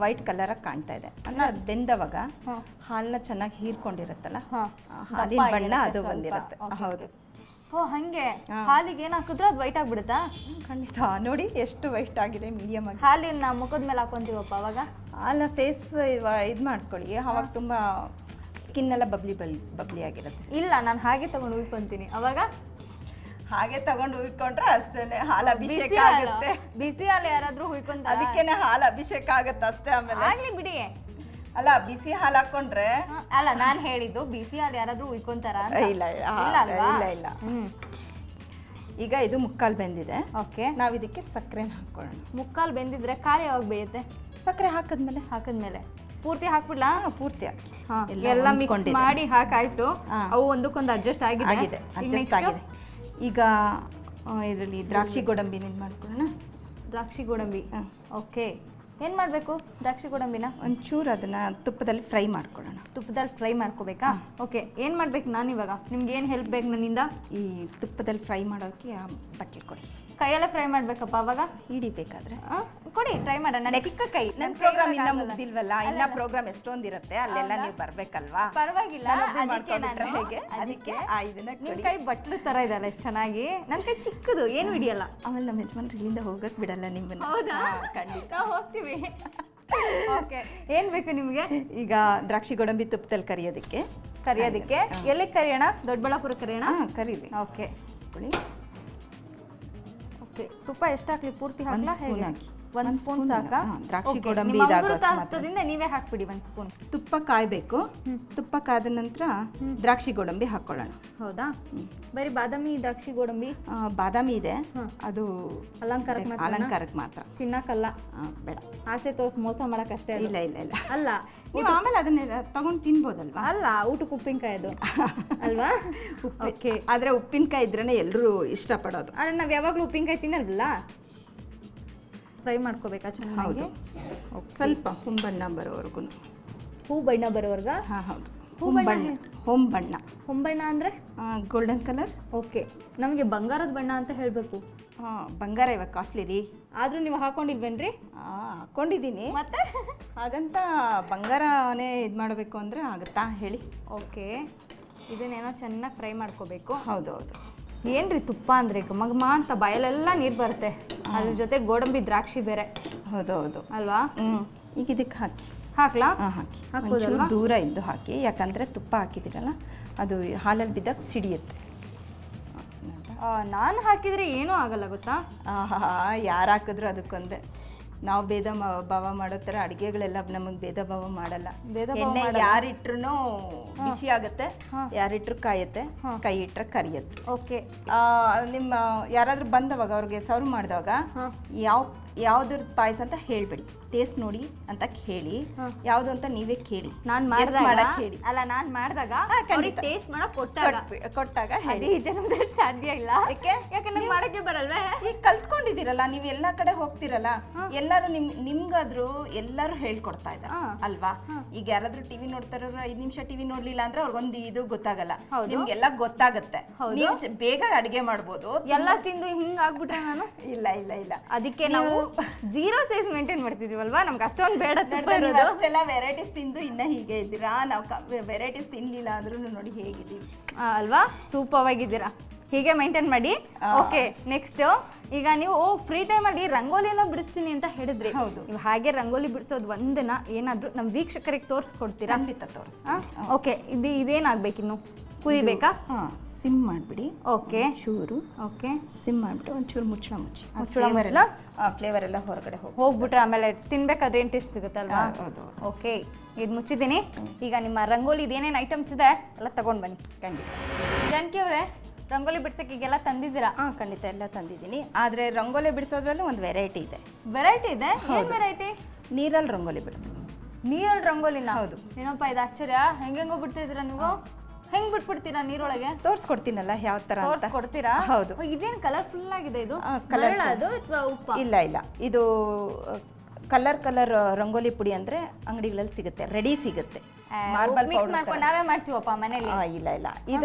ವೈಟ್ ಕಲರ್ ಕಾಣ್ತಾ ಇದೆ. ಅಂದ್ರೆ ಅದು ಬೆಂದವಾಗ ಹಾಲನ್ನ ಚೆನ್ನಾಗಿ ಹೀರ್ಕೊಂಡಿರತ್ತಲ್ಲ, ಹಾಲಿನ ಬಣ್ಣ ಅದು ಬಂದಿರುತ್ತೆ. ಹೌದು. ಓ, ಹಂಗೆ ಹಾಲಿಗೆ ಏನ್ ಹಾಕಿದ್ರೆ ಅದು ವೈಟ್ ಆಗ್ಬಿಡುತ್ತಾ? ಖಂಡಿತ. ನೋಡಿ ಎಷ್ಟು ವೈಟ್ ಆಗಿದೆ, ಮೀಡಿಯಂ ಆಗಿ. ಹಾಲಿನ ಮುಖದ ಮೇಲೆ ಹಾಕೊಂತೀವಪ್ಪ ಅವಾಗ? ಹಾಲ ಫೇಸ್ ಇದು ಮಾಡ್ಕೊಳ್ಳಿ, ಅವಾಗ ತುಂಬಾ ಸ್ಕಿನ್ ಎಲ್ಲ ಬಬ್ಲಿ ಆಗಿರುತ್ತೆ. ಇಲ್ಲ, ನಾನು ಹಾಗೆ ತಗೊಂಡು ಉಯ್ಕೊಂತೀನಿ. ಅವಾಗ ಹಾಗೆ ತಗೊಂಡು ಹುಯ್ಕೊಂಡ್ರೆ ಅಷ್ಟೇನೆ ಹಾಲು ಅಭಿಷೇಕ ಆಗುತ್ತೆ. ಬಿಸಿ ಹಾಲು ಯಾರಾದ್ರೂ ಹುಯ್ಕೊಂತಾರೆ, ಅದಕ್ಕೇನೆ ಹಾಲು ಅಭಿಷೇಕ ಆಗುತ್ತೆ ಅಷ್ಟೇ. ಆಮೇಲೆ ಆಗ್ಲಿ ಬಿಡಿ, ಅಲ್ಲ ಬಿಸಿ ಹಾಲು ಹಾಕೊಂಡ್ರೆ ಅಲ್ಲ ನಾನು ಹೇಳಿದ್ದು ಬಿಸಿ ಹಾಲು ಯಾರಾದ್ರೂ ಉಯ್ಕೊಂತಾರ ಇಲ್ಲ ಅಲ್ವಾ? ಇಲ್ಲ ಇಲ್ಲ. ಈಗ ಇದು ಮುಕ್ಕಾಲು ಬೆಂದಿದೆ. ಓಕೆ, ನಾವು ಇದಕ್ಕೆ ಸಕ್ಕರೆನ ಹಾಕೊಳ್ಳೋಣ. ಮುಕ್ಕಾಲು ಬೆಂದಿದ್ರೆ ಕಾಲು ಯಾವಾಗ ಬೇಯುತ್ತೆ? ಸಕ್ಕರೆ ಹಾಕಿದ್ಮೇಲೆ ಪೂರ್ತಿ ಹಾಕ್ಬಿಡ್ಲಾ? ಪೂರ್ತಿ ಹಾಕಿ ಎಲ್ಲ ಮಿಕ್ಸ್ ಮಾಡಿ ಹಾಕಾಯ್ತು. ಅವು ಒಂದಕ್ಕೊಂದು ಅಡ್ಜಸ್ಟ್ ಆಗಿದೆ. ಈಗ ಇದರಲ್ಲಿ ದ್ರಾಕ್ಷಿ ಗೋಡಂಬಿನ ಮಾಡ್ಕೊಳ್ಳೋಣ. ದ್ರಾಕ್ಷಿ ಗೋಡಂಬಿ, ಓಕೆ. ಏನು ಮಾಡಬೇಕು ದ್ರಾಕ್ಷಿ ಗೋಡಂಬಿನ? ಒಂಚೂರು ಅದನ್ನ ತುಪ್ಪದಲ್ಲಿ ಫ್ರೈ ಮಾಡ್ಕೊಳ್ಳೋಣ. ತುಪ್ಪದಲ್ಲಿ ಫ್ರೈ ಮಾಡ್ಕೋಬೇಕಾ? ಓಕೆ. ಏನು ಮಾಡ್ಬೇಕು ನಾನು ಇವಾಗ? ನಿಮ್ಗೆ ಏನು ಹೆಲ್ಪ್ ಬೇಕು ನನ್ನಿಂದ? ಈ ತುಪ್ಪದಲ್ಲಿ ಫ್ರೈ ಮಾಡೋಕ್ಕೆ ಆ ಬಟ್ಲಿ ಕೊಡಿ. ಕೈಯಲ್ಲೇ ಫ್ರೈ ಮಾಡ್ಬೇಕಪ್ಪ ಅವಾಗ? ಹಿಡಿಬೇಕಾದ್ರೆ ಕೊಡಿ, ಟ್ರೈ ಮಾಡೋಣ. ಚಿಕ್ಕ ಕೈ. ನನ್ನ ಪ್ರೋಗ್ರಾಮ್ ಇನ್ನ ಮುಗ್ದಿಲ್ವಲ್ಲ, ಇನ್ನ ಪ್ರೋಗ್ರಾಮ್ ಎಷ್ಟೊಂದಿರುತ್ತೆ, ಅಲ್ಲೆಲ್ಲ ನೀವು ಬರ್ಬೇಕಲ್ವಾ? ಪರವಾಗಿಲ್ಲ, ಅದಕ್ಕೆ ನಿಮ್ ಕೈ ಬಟ್ಲು ತರ ಇದಲ್ಲ ಎಷ್ಟು ಚೆನ್ನಾಗಿ. ನನ್ನ ಕೈ ಚಿಕ್ಕದು, ಏನು ಹಿಡಿಯಲ್ಲ. ಆಮೇಲೆ ನಮ್ಮ ಯಜಮಾನ್ರು ಇಲ್ಲಿಂದ ಹೋಗಕ್ ಬಿಡಲ್ಲ ನಿಮ್ಮನ್ನ. ಹೌದಾ? ಖಂಡಿತ ಹೋಗ್ತೀವಿ. ಓಕೆ, ಏನ್ ಬೇಕು ನಿಮ್ಗೆ? ಈಗ ದ್ರಾಕ್ಷಿ ಗೋಡಂಬಿ ತುಪ್ಪದಲ್ಲಿ ಕರಿಯೋದಕ್ಕೆ ಎಲ್ಲಿ ಕರಿಯೋಣ? ದೊಡ್ಡಬಳ್ಳಾಪುರ ಕರಿಯೋಣ? ಕರೀರಿ. Okay, okay. ತುಪ್ಪ ಎಷ್ಟು ಹಾಕ್ಲಿ? ಪೂರ್ತಿ ಹಾಕ್ಲಾ? ಹೇಗೆ? 1 ಸ್ಪೂನ್ ಸಾಕಾ? ದ್ರಾಕ್ಷಿ ಗೋಡಂಬಿ ಹಸ್ತದಿಂದ ನೀವೇ ಹಾಕ್ಬಿಡಿ 1 ಸ್ಪೂನ್. ತುಪ್ಪ ಕಾಯ್ಬೇಕು. ತುಪ್ಪ ಕಾದ ನಂತರ ದ್ರಾಕ್ಷಿ ಗೋಡಂಬಿ ಹಾಕೊಳ್ಳೋಣ. ಹೌದಾ? ಬರೀ ಬಾದಾಮಿ ದ್ರಾಕ್ಷಿ ಗೋಡಂಬಿ? ಬಾದಾಮಿ ಇದೆ, ಅದು ಅಲಂಕಾರಕ್ಕೆ ಮಾತ್ರ, ತಿನ್ನಕ್ಕಲ್ಲ. ಬೇಡ, ಆಸೆ ತೋರ್ಸ್ ಮೋಸ ಮಾಡಕ್ ಅಷ್ಟೇ. ಇಲ್ಲ ಇಲ್ಲ ಇಲ್ಲ. ಅಲ್ಲ, ನೀವು ಆಮೇಲೆ ಅದನ್ನ ತಗೊಂಡು ತಿನ್ಬೋದಲ್ವಾ? ಅಲ್ಲ, ಊಟಕ್ಕೆ ಉಪ್ಪಿನಕಾಯಿ ಅದು ಅಲ್ವಾ? ಓಕೆ. ಆದ್ರೆ ಉಪ್ಪಿನಕಾಯಿ ಇದ್ರೇನೆ ಎಲ್ಲರೂ ಇಷ್ಟಪಡೋದು. ಆದ್ರೆ ನಾವ್ ಯಾವಾಗ್ಲೂ ಉಪ್ಪಿನಕಾಯಿ ತಿನ್ನಲ್ವಲ್ಲ. ಫ್ರೈ ಮಾಡ್ಕೋಬೇಕಾ ಚೆನ್ನಾಗಿ? ಸ್ವಲ್ಪ ಹೊಂಬಣ್ಣ ಬರೋವರೆಗೂ. ಹೂ ಬಣ್ಣ ಬರೋವರ್ಗ? ಹೌದು. ಹೊಂಬಣ್ಣ ಅಂದ್ರೆ ಗೋಲ್ಡನ್ ಕಲರ್. ಓಕೆ. ನಮಗೆ ಬಂಗಾರದ ಬಣ್ಣ ಅಂತ ಹೇಳಬೇಕು. ಬಂಗಾರ ಇವಾಗ ಕಾಸ್ಟ್ಲಿ ರೀ. ಆದ್ರೂ ನೀವು ಹಾಕೊಂಡಿಲ್ವೇನ್ರಿ? ಹಾಕೊಂಡಿದ್ದೀನಿ. ಮತ್ತೆ ಹಾಗಂತ ಬಂಗಾರನೇ ಇದು ಮಾಡಬೇಕು ಅಂದ್ರೆ ಆಗುತ್ತಾ ಹೇಳಿ? ಓಕೆ. ಇದನ್ನೇನೋ ಚೆನ್ನಾಗಿ ಫ್ರೈ ಮಾಡ್ಕೋಬೇಕು. ಹೌದೌದು. ಏನ್ರಿ ತುಪ್ಪ ಅಂದ್ರೆ ಮಗಮ ಅಂತ ಬಾಯಲ್ಲೆಲ್ಲ ನೀರು ಬರುತ್ತೆ. ಅದ್ರ ಜೊತೆ ಗೋಡಂಬಿ ದ್ರಾಕ್ಷಿ ಬೇರೆ. ಹೌದೌದು ಅಲ್ವಾ? ಈಗ ಇದಕ್ಕೆ ಹಾಕ್ಲಾ? ಹಾಕಿ. ಹಾಕ್ಬೋದಲ್ವಾ? ದೂರ ಇದ್ದು ಹಾಕಿ, ಯಾಕಂದ್ರೆ ತುಪ್ಪ ಹಾಕಿದಿರಲ್ಲ, ಅದು ಹಾಲಲ್ಲಿ ಬಿದ್ದಾಗ ಸಿಡಿಯುತ್ತೆ. ನಾನು ಹಾಕಿದ್ರೆ ಏನೂ ಆಗಲ್ಲ ಗೊತ್ತಾ? ಯಾರು ಹಾಕಿದ್ರು ಅದಕ್ಕೊಂದೇ. ನಾವು ಭೇದ ಭಾವ ಮಾಡೋ ಥರ ಅಡುಗೆಗಳೆಲ್ಲ ನಮಗೆ ಭೇದ ಭಾವ ಮಾಡಲ್ಲ. ಎಣ್ಣೆ ಯಾರಿಟ್ರು ಬಿಸಿ ಆಗುತ್ತೆ, ಯಾರಿಟ್ರು ಕಾಯುತ್ತೆ, ಕೈ ಇಟ್ರೆ ಕರಿಯುತ್ತೆ. ಓಕೆ. ನಿಮ್ಮ ಯಾರಾದ್ರೂ ಬಂದವಾಗ ಅವ್ರಿಗೆ ಸರ್ವ್ ಮಾಡಿದಾಗ ಯಾವ್ದ್ರ ಪಾಯಸ ಅಂತ ಹೇಳ್ಬೇಡಿ, ಟೇಸ್ಟ್ ನೋಡಿ ಅಂತ ಹೇಳಿ, ಯಾವ್ದು ಅಂತ ನೀವೇ ಕೇಳಿ. ನಾನು ಮಾಡಿದಾಗ ಟೇಸ್ಟ್ ಮಾಡಕ್ ಕೊಟ್ಟಾಗ ಈ ಜನ್ಮದಲ್ಲಿ ಸಾಧ್ಯ ಇಲ್ಲ. ಯಾಕಂದ್ರೆ ಮಾಡಕ್ಕೆ ಬರಲ್ವೇ? ಈಗ ಕಲ್ತ್ಕೊಂಡಿದ್ದೀರಲ್ಲ, ನೀವು ಎಲ್ಲಾ ಕಡೆ ಹೋಗ್ತಿರಲ್ಲ, ಎಲ್ಲಾರು ನಿಮ್ಗಾದ್ರು ಎಲ್ಲಾರು ಹೇಳ್ಕೊಡ್ತಾ ಇದ್ದಾರೆ ಅಲ್ವಾ? ಈಗ ಯಾರಾದ್ರೂ ಟಿವಿ ನೋಡ್ತಾರ, 5 ನಿಮಿಷ ಟಿವಿ ನೋಡ್ಲಿಲ್ಲ ಅಂದ್ರೆ ಅವ್ರಿಗೊಂದು ಇದು ಗೊತ್ತಾಗಲ್ಲ. ನಿಮ್ಗೆಲ್ಲ ಗೊತ್ತಾಗತ್ತೆ, ನೀವು ಬೇಗ ಅಡಿಗೆ ಮಾಡ್ಬೋದು. ಎಲ್ಲ ತಿಂದು ಹಿಂಗ್ ಆಗ್ಬಿಟ್ರೆ ನಾನು ಇಲ್ಲ ಇಲ್ಲ ಇಲ್ಲ. ಅದಕ್ಕೆ ನಾವು 0 ಸೈಜ್ ಮೇಂಟೈನ್ ಮಾಡ್ತಿದೀವಲ್ವಾ, ನಮ್ಗೆ ಅಷ್ಟೊಂದು ಬೇಡ. ಅಷ್ಟೆಲ್ಲ ವೆರೈಟೀಸ್ ತಿಂದು ಇನ್ನ ಹೀಗೆ ಇದ್ದೀರಾ. ನಾವು ವೆರೈಟೀಸ್ ತಿನ್ಲಿಲ್ಲ ಅಂದ್ರೂ ನೋಡಿ ಹೇಗಿದ್ದೀವಿ ಅಲ್ವಾ? ಸೂಪರ್ ಆಗಿದ್ದೀರಾ. ಹೀಗೆ ಮೇಂಟೈನ್ ಮಾಡಿ. ಓಕೆ, ನೆಕ್ಸ್ಟ್ ಈಗ ನೀವು ಫ್ರೀ ಟೈಮಲ್ಲಿ ರಂಗೋಲಿನ ಬಿಡಿಸ್ತೀನಿ ಅಂತ ಹೇಳಿದ್ರಿ. ಹೌದು. ನೀವು ಹಾಗೆ ರಂಗೋಲಿ ಬಿಡಿಸೋದು ಒಂದಿನ ಏನಾದ್ರು ನಮ್ಮ ವೀಕ್ಷಕರಿಗೆ ತೋರಿಸ್ಕೊಡ್ತೀರಾ? ಖಂಡಿತ ತೋರಿಸ್ತೀನಿ. ಓಕೆ. ಇದೇನಾಗಬೇಕಿನ್ನು? ಕುದಿಬೇಕಾ? ಸಿಮ್ ಮಾಡಿಬಿಡಿ. ಓಕೆ. ಚೂರು. ಓಕೆ. ಸಿಮ್ ಮಾಡಿಬಿಟ್ಟು ಒಂಚೂರು ಮುಚ್ಚಳ ಫ್ಲೇವರ್ ಎಲ್ಲ ಹೊರಗಡೆ ಹೋಗ್ಬಿಟ್ರೆ ಆಮೇಲೆ ತಿನ್ಬೇಕಾದ್ರೆ ಏನು ಟೇಸ್ಟ್ ಸಿಗುತ್ತಲ್ವಾ? ಹೌದು. ಓಕೆ, ಇದು ಮುಚ್ಚಿದ್ದೀನಿ. ಈಗ ನಿಮ್ಮ ರಂಗೋಲಿ ಇದೇನೇನು ಐಟಮ್ಸ್ ಇದೆ ಎಲ್ಲ ತಗೊಂಡು ಬನ್ನಿ. ಖಂಡಿತ. ಜಾನಕಿ ಅವರೇ, ರಂಗೋಲಿ ಬಿಡ್ಸಕ್ಕೆ ಈಗೆಲ್ಲ ತಂದಿದ್ದೀರಾ? ಖಂಡಿತ ಎಲ್ಲ ತಂದಿದ್ದೀನಿ. ಆದರೆ ರಂಗೋಲಿ ಬಿಡಿಸೋದ್ರಲ್ಲಿ ಒಂದು ವೆರೈಟಿ ಇದೆ. ವೆರೈಟಿ ಇದೆ? ಏನು ವೆರೈಟಿ? ನೀರಲ್ಲಿ ರಂಗೋಲಿ ಬಿಡ್ತೀನಿ. ನೀರಲ್ಲಿ ರಂಗೋಲಿನ? ಹೌದು. ಏನಪ್ಪ ಇದು ಆಶ್ಚರ್ಯ. ಹೆಂಗೆಂಗೋ ಬಿಡ್ತಿದ್ದೀರಾ ನೀವು? ಹೆಂಗ್ ಬಿಟ್ಬಿಡ್ತೀರಾ ನೀರೊಳಗೆ? ತೋರಿಸ್ಕೊಡ್ತೀನಲ್ಲ ಯಾವ ತರ ತೋರಿಸ್ಕೊಡ್ತೀರಾ? ಹೌದು. ಇದೇನು ಕಲರ್ಫುಲ್ ಆಗಿದೆ ಇದು? ಅದು ಅಥವಾ ಉಪ್ಪ? ಇಲ್ಲ ಇಲ್ಲ, ಇದು ಕಲರ್ ರಂಗೋಲಿ ಪುಡಿ ಅಂದ್ರೆ ಅಂಗಡಿಗಳಲ್ಲಿ ಸಿಗುತ್ತೆ, ರೆಡಿ ಸಿಗುತ್ತೆ. ಮಾರ್ಬಲ್ ಮಿಕ್ಸ್ ಮಾಡ್ಕೊಂಡು ನಾವೇ ಮಾಡ್ತೀವಪ್ಪ ಮನೇಲಿ. ಇಲ್ಲ ಇಲ್ಲ,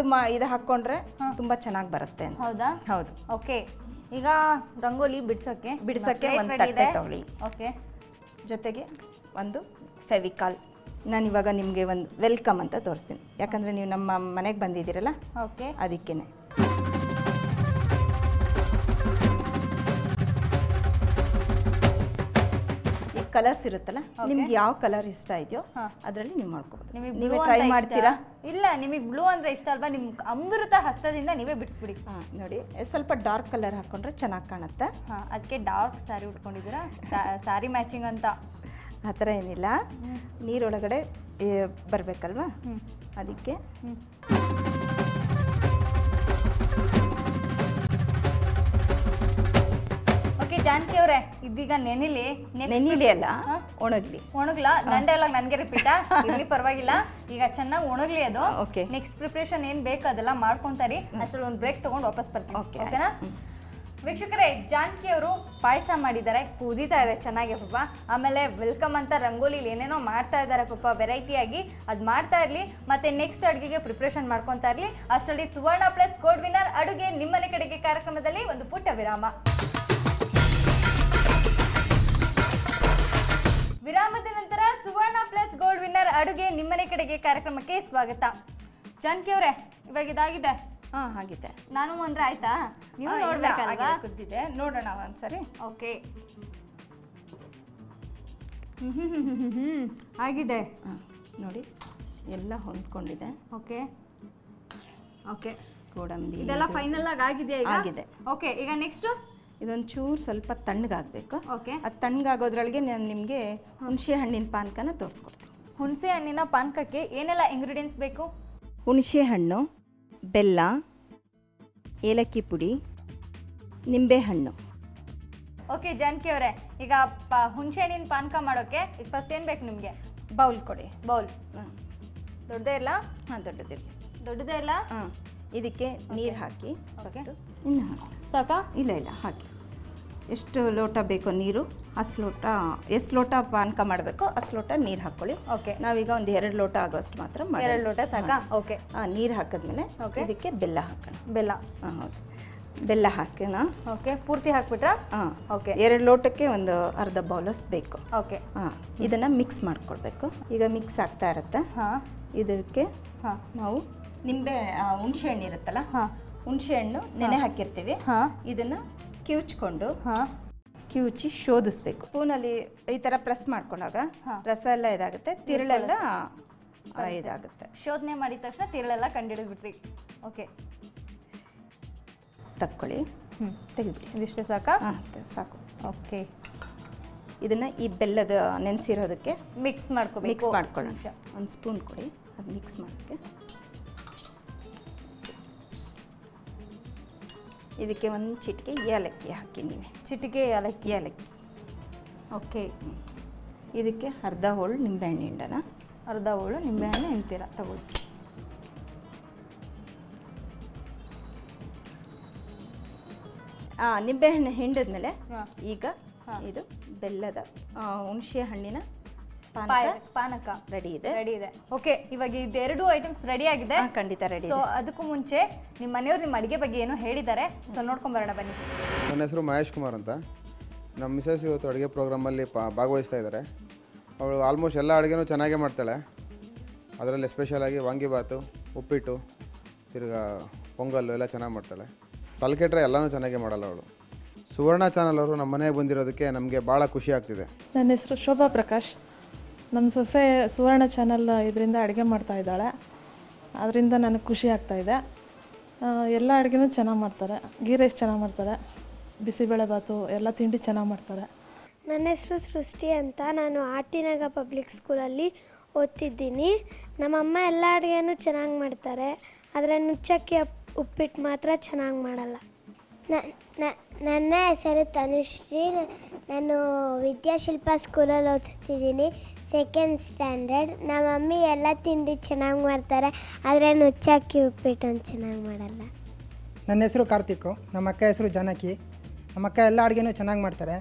ಇದು ಹಾಕೊಂಡ್ರೆ ತುಂಬಾ ಚೆನ್ನಾಗಿ ಬರುತ್ತೆ. ಹೌದಾ? ಹೌದು. ಓಕೆ. ಈಗ ರಂಗೋಲಿ ಬಿಡ್ಸೋಕೆ ಒಂದು ತಟ್ಟೆ ತಗೊಳ್ಳಿ. ಓಕೆ. ಜೊತೆಗೆ ಒಂದು ಫೆವಿಕಾಲ್. ನಾನು ಇವಾಗ ನಿಮಗೆ ಒಂದು ವೆಲ್ಕಮ್ ಅಂತ ತೋರಿಸ್ತೀನಿ, ಯಾಕಂದರೆ ನೀವು ನಮ್ಮ ಮನೆಗೆ ಬಂದಿದ್ದೀರಲ್ಲ, ಓಕೆ, ಅದಕ್ಕೇನೆ. ಈ ಕಲರ್ಸ್ ಇರುತ್ತಲ್ಲ, ನಿಮ್ಗೆ ಯಾವ ಕಲರ್ ಇಷ್ಟ ಇದೆಯೋ ಅದರಲ್ಲಿ ನೀವು ಮಾಡ್ಕೋಬೋದು. ನೀವು ಟ್ರೈ ಮಾಡ್ತೀರಾ? ಇಲ್ಲ, ನಿಮಗೆ ಬ್ಲೂ ಅಂದರೆ ಇಷ್ಟ ಅಲ್ವಾ? ನಿಮ್ಮ ಅಮೃತ ಹಸ್ತದಿಂದ ನೀವೇ ಬಿಡಿಸ್ಬಿಡಿ. ನೋಡಿ, ಸ್ವಲ್ಪ ಡಾರ್ಕ್ ಕಲರ್ ಹಾಕೊಂಡ್ರೆ ಚೆನ್ನಾಗಿ ಕಾಣುತ್ತೆ. ಅದಕ್ಕೆ ಡಾರ್ಕ್ ಸ್ಯಾರಿ ಉಟ್ಕೊಂಡಿದ್ದೀರಾ, ಸ್ಯಾರಿ ಮ್ಯಾಚಿಂಗ್ ಅಂತ. ಆ ಥರ ಏನಿಲ್ಲ, ನೀರೊಳಗಡೆ ಬರಬೇಕಲ್ವಾ, ಅದಕ್ಕೆ ಓಕೆ ಜಾನಕಿ ಅವರೇ, ಇದೀಗ ನೆನಿಲಿ ಅಲ್ಲ, ಒಣಗ್ಲಾ ನನ್ನ ಡೈಲಾಗ್ ನನಗೆ ರಿಪೀಟಾ ಇರ್ಲಿ ಪರವಾಗಿಲ್ಲ. ಈಗ ಚೆನ್ನಾಗಿ ಒಣಗ್ಲಿ ಅದು. ಓಕೆ, ನೆಕ್ಸ್ಟ್ ಪ್ರಿಪ್ರೇಷನ್ ಏನ್ ಬೇಕು ಅದೆಲ್ಲ ಮಾಡ್ಕೊಂತಾರಿ. ಅಷ್ಟರಲ್ಲಿ ಒಂದು ಬ್ರೇಕ್ ತಗೊಂಡು ವಾಪಸ್ ಬರ್ತೀನಿ. ಓಕೆನಾ ವೀಕ್ಷಕರೇ, ಜಾನಕಿ ಅವರು ಪಾಯಸ ಮಾಡಿದ್ದಾರೆ, ಕುದೀತಾ ಇದೆ ಚೆನ್ನಾಗಿ ಪಾಪ. ಆಮೇಲೆ ವೆಲ್ಕಮ್ ಅಂತ ರಂಗೋಲಿಲಿ ಏನೇನೋ ಮಾಡ್ತಾ ಇದ್ದಾರೆ ಪಾಪ, ವೆರೈಟಿಯಾಗಿ ಅದು ಮಾಡ್ತಾ ಇರಲಿ. ಮತ್ತೆ ನೆಕ್ಸ್ಟ್ ಅಡುಗೆಗೆ ಪ್ರಿಪ್ರೇಷನ್ ಮಾಡ್ಕೊತಾ ಇರಲಿ. ಅಷ್ಟರಲ್ಲಿ ಸುವರ್ಣ ಪ್ಲಸ್ ಗೋಲ್ಡ್ ವಿನ್ನರ್ ಅಡುಗೆ ನಿಮ್ಮನೆ ಕಡೆಗೆ ಕಾರ್ಯಕ್ರಮದಲ್ಲಿ ಒಂದು ಪುಟ್ಟ ವಿರಾಮ. ವಿರಾಮದ ನಂತರ ಸುವರ್ಣ ಪ್ಲಸ್ ಗೋಲ್ಡ್ ವಿನ್ನರ್ ಅಡುಗೆ ನಿಮ್ಮನೆ ಕಡೆಗೆ ಕಾರ್ಯಕ್ರಮಕ್ಕೆ ಸ್ವಾಗತ. ಜಾನಕಿ ಅವರೇ, ಇವಾಗ ಇದಾಗಿದೆ. ಆಗಿದೆ. ನಾನು ಅಂದ್ರೆ ಆಯ್ತಾ? ನೀವು ನೋಡ್ಬೇಕಲ್ವಾ? ಕುದ್ದಿದೆ, ನೋಡೋಣ ಒಂದ್ಸರಿ. ಓಕೆ, ಆಗಿದೆ ನೋಡಿ, ಎಲ್ಲ ಹೊಂದ್ಕೊಂಡಿದೆ. ಓಕೆ ಓಕೆ, ಗೋಡಂಬಿ ಇದೆಲ್ಲ ಫೈನಲ್ ಆಗಿ ಆಗಿದೆಯಾ ಈಗ? ಆಗಿದೆ. ಓಕೆ, ಈಗ ನೆಕ್ಸ್ಟ್ ಇದೊಂದು ಚೂರು ಸ್ವಲ್ಪ ತಣ್ಣಗಾಗಬೇಕು. ಓಕೆ, ಅದು ತಣ್ಣಗಾಗೋದ್ರೊಳಗೆ ನಾನು ನಿಮಗೆ ಹುಣಸೆ ಹಣ್ಣಿನ ಪಾನಕನ ತೋರಿಸ್ಕೊಡ್ತೀನಿ. ಹುಣಸೆ ಹಣ್ಣಿನ ಪಾನಕಕ್ಕೆ ಏನೆಲ್ಲ ಇಂಗ್ರೀಡಿಯೆಂಟ್ಸ್ ಬೇಕು? ಹುಣಸೆ ಹಣ್ಣು, ಬೆಲ್ಲ, ಏಲಕ್ಕಿ ಪುಡಿ, ನಿಂಬೆಹಣ್ಣು. ಓಕೆ ಜಾನಕಿ ಅವರೇ, ಈಗ ಹುಣಸೆ ಹಣ್ಣಿನ ಪಾನಕ ಮಾಡೋಕ್ಕೆ ಈಗ ಫಸ್ಟ್ ಏನು ಬೇಕು ನಿಮಗೆ? ಬೌಲ್ ಕೊಡಿ. ಬೌಲ್ ದೊಡ್ಡದೇ ಇಲ್ಲ? ಹಾಂ, ದೊಡ್ಡದಿರಲಿ. ದೊಡ್ಡದೇ ಇಲ್ಲ? ಹಾಂ, ಇದಕ್ಕೆ ನೀರು ಹಾಕಿ. ಓಕೆ, ಇನ್ನು ಹಾಕಿ. ಸಾಕಾ? ಇಲ್ಲ ಹಾಕಿ. ಎಷ್ಟು ಲೋಟ ಬೇಕೋ ನೀರು ಅಷ್ಟು ಲೋಟ, ಎಷ್ಟು ಲೋಟ ಪಾನಕ ಮಾಡಬೇಕೋ ಅಷ್ಟು ಲೋಟ ನೀರು ಹಾಕ್ಕೊಳ್ಳಿ. ಓಕೆ, ನಾವೀಗ ಒಂದು 2 ಲೋಟ ಆಗೋಷ್ಟು ಮಾತ್ರ ಮಾಡಿ. 2 ಲೋಟ ಸಾಕಾ? ಓಕೆ, ನೀರು ಹಾಕಿದ್ಮೇಲೆ ಓಕೆ, ಇದಕ್ಕೆ ಬೆಲ್ಲ ಹಾಕೋಣ. ಬೆಲ್ಲ? ಹಾಂ, ಹೌದು, ಬೆಲ್ಲ ಹಾಕೋಣ. ಓಕೆ, ಪೂರ್ತಿ ಹಾಕ್ಬಿಟ್ರಾ? ಹಾಂ, ಓಕೆ. 2 ಲೋಟಕ್ಕೆ ಒಂದು ಅರ್ಧ ಬೌಲಷ್ಟು ಬೇಕು. ಓಕೆ, ಹಾಂ, ಇದನ್ನು ಮಿಕ್ಸ್ ಮಾಡ್ಕೊಳ್ಬೇಕು. ಈಗ ಮಿಕ್ಸ್ ಆಗ್ತಾ ಇರುತ್ತೆ. ಹಾಂ, ಇದಕ್ಕೆ ಹಾಂ ನಾವು ಹುಣಸೆ ಹಣ್ಣು ಇರುತ್ತಲ್ಲ, ಹಾಂ, ಹುಣಸೆ ಹಣ್ಣು ನೆನೆ ಹಾಕಿರ್ತೀವಿ. ಹಾಂ, ಇದನ್ನು ಕಿವುಚ್ಕೊಂಡು, ಹಾಂ, ಕಿವುಚಿ ಶೋಧಿಸ್ಬೇಕು. ಸ್ಪೂನಲ್ಲಿ ಈ ಥರ ಪ್ರೆಸ್ ಮಾಡ್ಕೊಂಡಾಗ ರಸ ಎಲ್ಲ ಇದಾಗುತ್ತೆ, ತಿರುಳೆಲ್ಲ ಇದಾಗುತ್ತೆ. ಶೋಧನೆ ಮಾಡಿದ ತಕ್ಷಣ ತಿರುಳೆಲ್ಲ ಕಂಡಿಡಿದ್ಬಿಟ್ರಿ. ಓಕೆ, ತಕ್ಕೊಳ್ಳಿ, ತೆಗಿಬಿಡಿ. ಇದಿಷ್ಟೇ ಸಾಕಾ? ಹಾಂ, ಸಾಕು. ಓಕೆ, ಇದನ್ನು ಈ ಬೆಲ್ಲದ ನೆನೆಸಿರೋದಕ್ಕೆ ಮಿಕ್ಸ್ ಮಾಡ್ಕೋಬೇಕು. ಮಿಕ್ಸ್ ಮಾಡ್ಕೊಳ್ಳೋಣ. ಒಂದು ಸ್ಪೂನ್ ಕೊಡಿ, ಅದು ಮಿಕ್ಸ್ ಮಾಡೋಕ್ಕೆ. ಇದಕ್ಕೆ ಒಂದು ಚಿಟಿಕೆ ಏಲಕ್ಕಿ ಹಾಕಿ. ನೀವು ಚಿಟಿಕೆ ಏಲಕ್ಕಿ? ಓಕೆ, ಇದಕ್ಕೆ ಅರ್ಧ ಹೋಳು ನಿಂಬೆಹಣ್ಣು ಹಿಂಡನ. ಅರ್ಧ ಹೋಳು ನಿಂಬೆಹಣ್ಣು ಹಿಂಡ್ತೀರಾ? ತಗೊಳ್ಳಿ. ನಿಂಬೆಹಣ್ಣು ಹಿಂಡಿದ್ಮೇಲೆ ಈಗ ಇದು ಬೆಲ್ಲದ ಹುಣಸೆ ಹಣ್ಣಿನ ಪಾನಕ ರೆಡಿ ಇದೆ. ಓಕೆ, ಇವಾಗ ಇದೆರಡು ಐಟಮ್ಸ್ ರೆಡಿ ಆಗಿದೆ. ಖಂಡಿತ ರೆಡಿ. ಸೊ ಅದಕ್ಕೂ ಮುಂಚೆ ನಿಮ್ಮ ಮನೆಯವ್ರು ನಿಮ್ಮ ಅಡುಗೆ ಬಗ್ಗೆ ಏನೋ ಹೇಳಿದ್ದಾರೆ, ಸೊ ನೋಡ್ಕೊಂಬರೋಣ ಬನ್ನಿ. ನನ್ನ ಹೆಸರು ಮಹೇಶ್ ಕುಮಾರ್ ಅಂತ. ನಮ್ಮ ಮಿಸಸ್ ಇವತ್ತು ಅಡುಗೆ ಪ್ರೋಗ್ರಾಮಲ್ಲಿ ಭಾಗವಹಿಸ್ತಾ ಇದ್ದಾರೆ. ಅವಳು ಆಲ್ಮೋಸ್ಟ್ ಎಲ್ಲ ಅಡುಗೆನೂ ಚೆನ್ನಾಗೇ ಮಾಡ್ತಾಳೆ. ಅದರಲ್ಲಿ ಎಸ್ಪೆಷಲಾಗಿ ವಾಂಗಿಬಾತು, ಉಪ್ಪಿಟ್ಟು, ತಿರ್ಗಾ ಪೊಂಗಲ್ಲು ಎಲ್ಲ ಚೆನ್ನಾಗಿ ಮಾಡ್ತಾಳೆ. ತಲೆಕೆಟ್ರೆ ಎಲ್ಲನೂ ಚೆನ್ನಾಗೇ ಮಾಡಲ್ಲ ಅವಳು. ಸುವರ್ಣ ಚಾನಲ್ ಅವರು ನಮ್ಮ ಮನೆಗೆ ಬಂದಿರೋದಕ್ಕೆ ನಮಗೆ ಭಾಳ ಖುಷಿ ಆಗ್ತಿದೆ. ನನ್ನ ಹೆಸರು ಶೋಭಾ ಪ್ರಕಾಶ್. ನಮ್ಮ ಸೊಸೆ ಸುವರ್ಣ ಚಾನಲ್ ಇದರಿಂದ ಅಡುಗೆ ಮಾಡ್ತಾಯಿದ್ದಾಳೆ. ಅದರಿಂದ ನನಗೆ ಖುಷಿ ಆಗ್ತಾಯಿದೆ. ಎಲ್ಲ ಅಡುಗೆನೂ ಚೆನ್ನಾಗಿ ಮಾಡ್ತಾರೆ. ಗೀ ರೈಸ್ ಚೆನ್ನಾಗಿ ಮಾಡ್ತಾರೆ, ಬಿಸಿಬೇಳೆಬಾತು ಎಲ್ಲ ತಿಂಡಿ ಚೆನ್ನಾಗಿ ಮಾಡ್ತಾರೆ. ನನ್ನ ಹೆಸರು ಸೃಷ್ಟಿ ಅಂತ. ನಾನು ಆಟಿನಗ ಪಬ್ಲಿಕ್ ಸ್ಕೂಲಲ್ಲಿ ಓದ್ತಿದ್ದೀನಿ. ನಮ್ಮಮ್ಮ ಎಲ್ಲ ಅಡುಗೆನೂ ಚೆನ್ನಾಗಿ ಮಾಡ್ತಾರೆ, ಆದರೆ ನುಚ್ಚಕ್ಕಿ ಉಪ್ಪಿಟ್ಟು ಮಾತ್ರ ಚೆನ್ನಾಗಿ ಮಾಡಲ್ಲ. ನನ್ನ ಹೆಸರು ತನುಶ್ರೀ. ನಾನು ವಿದ್ಯಾಶಿಲ್ಪ ಸ್ಕೂಲಲ್ಲಿ ಓದ್ತಿದ್ದೀನಿ, 2nd ಸ್ಟ್ಯಾಂಡರ್ಡ್. ನಮ್ಮ ಮಮ್ಮಿ ಎಲ್ಲ ತಿಂಡಿ ಚೆನ್ನಾಗಿ ಮಾಡ್ತಾರೆ, ಆದರೆ ನುಚ್ಚಕ್ಕಿ ಉಪ್ಪಿಟ್ಟು ಒಂದು ಚೆನ್ನಾಗಿ ಮಾಡಲ್ಲ. ನನ್ನ ಹೆಸರು ಕಾರ್ತಿಕ್. ನಮ್ಮ ಅಕ್ಕ ಹೆಸರು ಜಾನಕಿ. ನಮ್ಮ ಅಕ್ಕ ಎಲ್ಲ ಅಡುಗೆನೂ ಚೆನ್ನಾಗಿ ಮಾಡ್ತಾರೆ.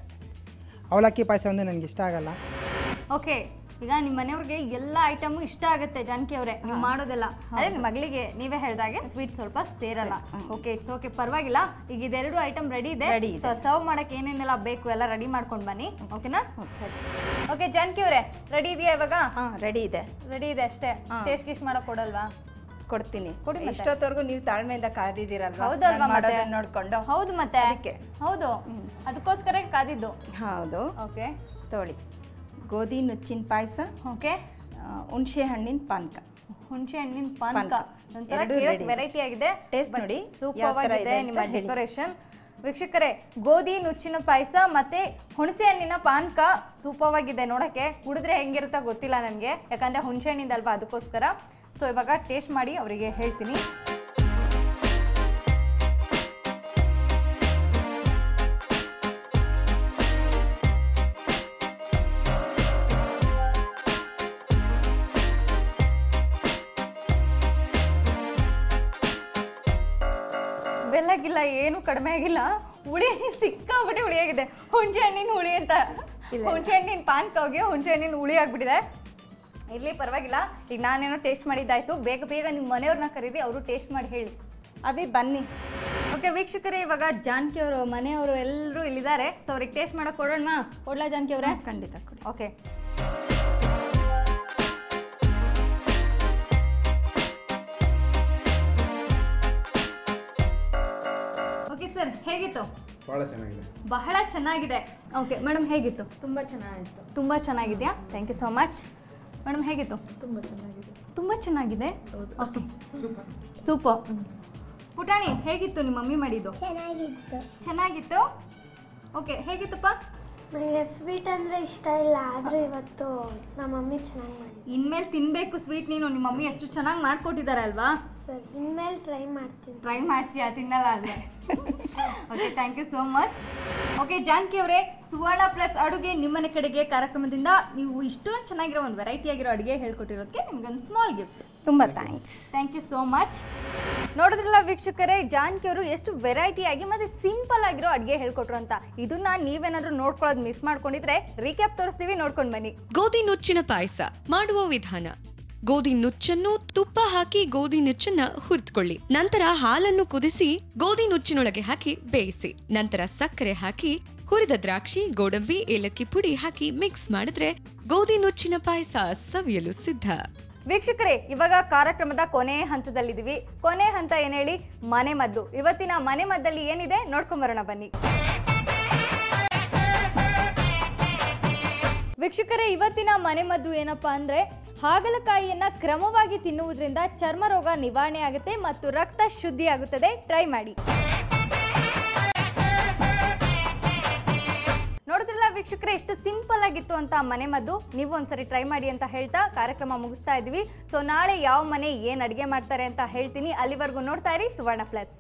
ಅವಲಕ್ಕಿ ಪಾಯಸ ಒಂದು ನನಗೆ ಇಷ್ಟ ಆಗಲ್ಲ. ಓಕೆ, ಈಗ ನಿಮ್ಮ ಮನೆಯವ್ರಿಗೆ ಎಲ್ಲ ಐಟಮು ಇಷ್ಟ ಆಗುತ್ತೆ ಜಾನಕಿ ಅವರೇ, ನೀವು ಮಾಡೋದೆಲ್ಲ. ಅದೇ ನಿಮ್ಮ ಮಗಳಿಗೆ ನೀವೇ ಹೇಳಿದಾಗೆ ಸ್ವೀಟ್ ಸ್ವಲ್ಪ ಸೇರಲ್ಲ. ಓಕೆ, ಇಟ್ಸ್ ಓಕೆ, ಪರವಾಗಿಲ್ಲ. ಈಗ ಇದೆರಡು ಐಟಮ್ ರೆಡಿ ಇದೆ. ಸೊ ಸರ್ವ್ ಮಾಡಕ್ಕೆ ಏನೇನೆಲ್ಲ ಬೇಕು ಎಲ್ಲ ರೆಡಿ ಮಾಡ್ಕೊಂಡು ಬನ್ನಿ. ಓಕೆನಾ? ಸರಿ. ಓಕೆ ಜಾನಕಿ ಅವರೇ, ರೆಡಿ ಇದೆಯಾ ಇವಾಗ? ಹಾಂ, ರೆಡಿ ಇದೆ. ರೆಡಿ ಇದೆ ಅಷ್ಟೇ. ಟೇಸ್ಟ್ ಗಿಸ್ಟ್ ಮಾಡಕ್ ಕೊಡಲ್ವಾ? ಕೊಡ್ತೀನಿ. ಇಷ್ಟೊತ್ತವರೆಗೂ ನೀವು ತಾಳ್ಮೆಯಿಂದ ಕಾದಿದ್ದೀರಲ್ವಾ? ಹೌದಲ್ವಾ? ಮತ್ತೆ ನೋಡ್ಕೊಂಡು. ಹೌದು, ಮತ್ತೆ ಹೌದು, ಅದಕ್ಕೋಸ್ಕರ ಕಾದಿದ್ದು. ಹೌದು. ಓಕೆ, ತಗೊಳ್ಳಿ. ಗೋಧಿ ನುಚ್ಚಿನ ಪಾಯಸ, ಓಕೆ, ಹುಣಸೆ ಹಣ್ಣಿನ ಪಾನಕ. ಹುಣಸೆ ಹಣ್ಣಿನ ಪಾನಕ ಒಂಥರ ವೆರೈಟಿ ಆಗಿದೆ. ಟೇಸ್ಟ್ ನೋಡಿ, ಸೂಪರ್ ಆಗಿದೆ. ನಿಮ್ಮ ಡೆಕೋರೇಷನ್ ವೀಕ್ಷಕರೇ, ಗೋಧಿ ನುಚ್ಚಿನ ಪಾಯಸ ಮತ್ತೆ ಹುಣಸೆ ಹಣ್ಣಿನ ಪಾನಕ ಸೂಪರ್ ಆಗಿದೆ ನೋಡಕ್ಕೆ. ಕುಡಿದ್ರೆ ಹೆಂಗಿರುತ್ತಾ ಗೊತ್ತಿಲ್ಲ ನನಗೆ, ಯಾಕಂದ್ರೆ ಹುಣಸೆ ಹಣ್ಣಿಂದ ಅಲ್ವಾ, ಅದಕ್ಕೋಸ್ಕರ. ಸೊ ಇವಾಗ ಟೇಸ್ಟ್ ಮಾಡಿ ಅವರಿಗೆ ಹೇಳ್ತೀನಿ. ಬೆಲ್ಲಗಿಲ್ಲ, ಏನು ಕಡಿಮೆ ಆಗಿಲ್ಲ. ಹುಳಿ ಸಿಕ್ಕಾಬಿಟ್ಟು ಹುಳಿ ಆಗಿದೆ. ಹುಣಸೆ ಹಣ್ಣಿನ ಹುಳಿ ಅಂತ, ಹುಣಸೆ ಹಣ್ಣಿನ ಪಾನಕ ಹೋಗಿ ಹುಣಸೆ ಹಣ್ಣಿನ ಹುಳಿ ಆಗ್ಬಿಟ್ಟಿದೆ. ಇರ್ಲಿ ಪರವಾಗಿಲ್ಲ. ಈಗ ನಾನೇನೋ ಟೇಸ್ಟ್ ಮಾಡಿದ್ದಾಯ್ತು. ಬೇಗ ಬೇಗ ನಿಮ್ಮ ಮನೆಯವ್ರನ್ನ ಕರೀರಿ, ಅವರು ಟೇಸ್ಟ್ ಮಾಡಿ ಹೇಳಿ. ಅಭಿ ಬನ್ನಿ. ಓಕೆ ವೀಕ್ಷಕರೇ, ಇವಾಗ ಜಾನಕಿ ಅವರು ಮನೆಯವರು ಎಲ್ಲರೂ ಇಲ್ಲಿದ್ದಾರೆ. ಸೊ ಅವ್ರಿಗೆ ಟೇಸ್ಟ್ ಮಾಡೋಕೆ ಕೊಡೋಣ. ಕೊಡ್ಲಾ ಜಾನಕಿ ಅವರೇ? ಖಂಡಿತ ಕೊಡಿ. ಓಕೆ. ಓಕೆ ಸರ್, ಹೇಗಿತ್ತು? ಭಾಳ ಚೆನ್ನಾಗಿದೆ. ಬಹಳ ಚೆನ್ನಾಗಿದೆ. ಓಕೆ ಮೇಡಮ್, ಹೇಗಿತ್ತು? ತುಂಬ ಚೆನ್ನಾಗಿತ್ತು. ತುಂಬ ಚೆನ್ನಾಗಿದೆಯಾ? Thank you so much. Madam ಹೇಗಿತ್ತು? ತುಂಬ ಚೆನ್ನಾಗಿದೆ. ತುಂಬ ಚೆನ್ನಾಗಿದೆ. Okay, super. ಪುಟಾಣಿ, ಹೇಗಿತ್ತು ನಿಮ್ಮ ಮಮ್ಮಿ ಮಾಡಿದ್ದು? ಚೆನ್ನಾಗಿತ್ತು. ಚೆನ್ನಾಗಿತ್ತು. ಓಕೆ, ಹೇಗಿತ್ತಪ್ಪ? ನನಗೆ ಸ್ವೀಟ್ ಅಂದರೆ ಇಷ್ಟ ಇಲ್ಲ, ಆದರೂ ಇವತ್ತು ನಮ್ಮ ಮಮ್ಮಿ ಚೆನ್ನಾಗಿ ಮಾಡಿ. ಇನ್ಮೇಲೆ ತಿನ್ನಬೇಕು ಸ್ವೀಟ್ ನೀನು. ನಿಮ್ಮ ಮಮ್ಮಿ ಎಷ್ಟು ಚೆನ್ನಾಗಿ ಮಾಡಿಕೊಟ್ಟಿದ್ದಾರೆ ಅಲ್ವಾ? ಸರ್, ಇನ್ಮೇಲೆ ಟ್ರೈ ಮಾಡ್ತೀನಿ. ಟ್ರೈ ಮಾಡ್ತೀಯಾ? ತಿನ್ನಲ್ಲ ಅಲ್ಲೇ. Okay, thank you so much. Okay Janaki ಅವರೇ, ಸುವರ್ಣ ಪ್ಲಸ್ ಅಡುಗೆ ನಿಮ್ಮನೆ ಕಡೆಗೆ ಕಾರ್ಯಕ್ರಮದಿಂದ ನೀವು ಇಷ್ಟೊಂದು ಚೆನ್ನಾಗಿರೋ ಒಂದು ವೆರೈಟಿ ಆಗಿರೋ ಅಡುಗೆ ಹೇಳ್ಕೊಟ್ಟಿರೋದಕ್ಕೆ ನಿಮ್ಗೊಂದು ಸ್ಮಾಲ್ ಗಿಫ್ಟ್. ತುಂಬ thanks. Thank you so much. ನೋಡಿದ್ರಲ್ಲ ವೀಕ್ಷಕರೇ, ಜಾನಕಿ ಅವರು ಎಷ್ಟು ವೆರೈಟಿ ಆಗಿ ಮತ್ತೆ ಸಿಂಪಲ್ ಆಗಿರೋ ಅಡುಗೆ ಹೇಳ್ಕೊಟ್ರು ಅಂತ. ಇದನ್ನ ನೀವೇನಾದ್ರೂ ನೋಡ್ಕೊಳ್ಳೋದು ಮಿಸ್ ಮಾಡ್ಕೊಂಡಿದ್ರೆ ರೀಕ್ಯಾಪ್ ತೋರಿಸ್ತೀವಿ, ನೋಡ್ಕೊಂಡು ಬನ್ನಿ. ಗೋಧಿ ನುಚ್ಚಿನ ಪಾಯಸ ಮಾಡುವ ವಿಧಾನ: ಗೋಧಿ ನುಚ್ಚನ್ನು ತುಪ್ಪ ಹಾಕಿ ಗೋಧಿ ನುಚ್ಚನ್ನ ಹುರಿದುಕೊಳ್ಳಿ. ನಂತರ ಹಾಲನ್ನು ಕುದಿಸಿ ಗೋಧಿ ನುಚ್ಚಿನೊಳಗೆ ಹಾಕಿ ಬೇಯಿಸಿ. ನಂತರ ಸಕ್ಕರೆ ಹಾಕಿ ಹುರಿದ ದ್ರಾಕ್ಷಿ, ಗೋಡಂಬಿ, ಏಲಕ್ಕಿ ಪುಡಿ ಹಾಕಿ ಮಿಕ್ಸ್ ಮಾಡಿದ್ರೆ ಗೋಧಿ ನುಚ್ಚಿನ ಪಾಯಸ ಸವಿಯಲು ಸಿದ್ಧ. ವೀಕ್ಷಕರೇ, ಇವಾಗ ಕಾರ್ಯಕ್ರಮದ ಕೊನೆ ಹಂತದಲ್ಲಿದ್ದೀವಿ. ಕೊನೆ ಹಂತ ಏನ್ ಹೇಳಿ? ಮನೆ ಮದ್ದು. ಇವತ್ತಿನ ಮನೆ ಮದ್ದಲ್ಲಿ ಏನಿದೆ ನೋಡ್ಕೊಂಬರೋಣ ಬನ್ನಿ. ವೀಕ್ಷಕರೇ, ಇವತ್ತಿನ ಮನೆ ಮದ್ದು ಏನಪ್ಪಾ ಅಂದ್ರೆ, ಹಾಗಲಕಾಯಿಯನ್ನ ಕ್ರಮವಾಗಿ ತಿನ್ನುವುದರಿಂದ ಚರ್ಮ ರೋಗ ನಿವಾರಣೆ ಆಗುತ್ತೆ ಮತ್ತು ರಕ್ತ ಶುದ್ಧಿ ಆಗುತ್ತದೆ. ಟ್ರೈ ಮಾಡಿ. ನೋಡಿದ್ರಲ್ಲ ವೀಕ್ಷಕರೇ, ಎಷ್ಟು ಸಿಂಪಲ್ ಆಗಿತ್ತು ಅಂತ ಮನೆ ಮದ್ದು. ನೀವು ಒಂದ್ಸರಿ ಟ್ರೈ ಮಾಡಿ ಅಂತ ಹೇಳ್ತಾ ಕಾರ್ಯಕ್ರಮ ಮುಗಿಸ್ತಾ ಇದ್ವಿ. ಸೊ ನಾಳೆ ಯಾವ ಮನೆ ಏನ್ ಅಡುಗೆ ಮಾಡ್ತಾರೆ ಅಂತ ಹೇಳ್ತೀನಿ. ಅಲ್ಲಿವರೆಗೂ ನೋಡ್ತಾ ಇರಿ ಸುವರ್ಣ ಪ್ಲಸ್.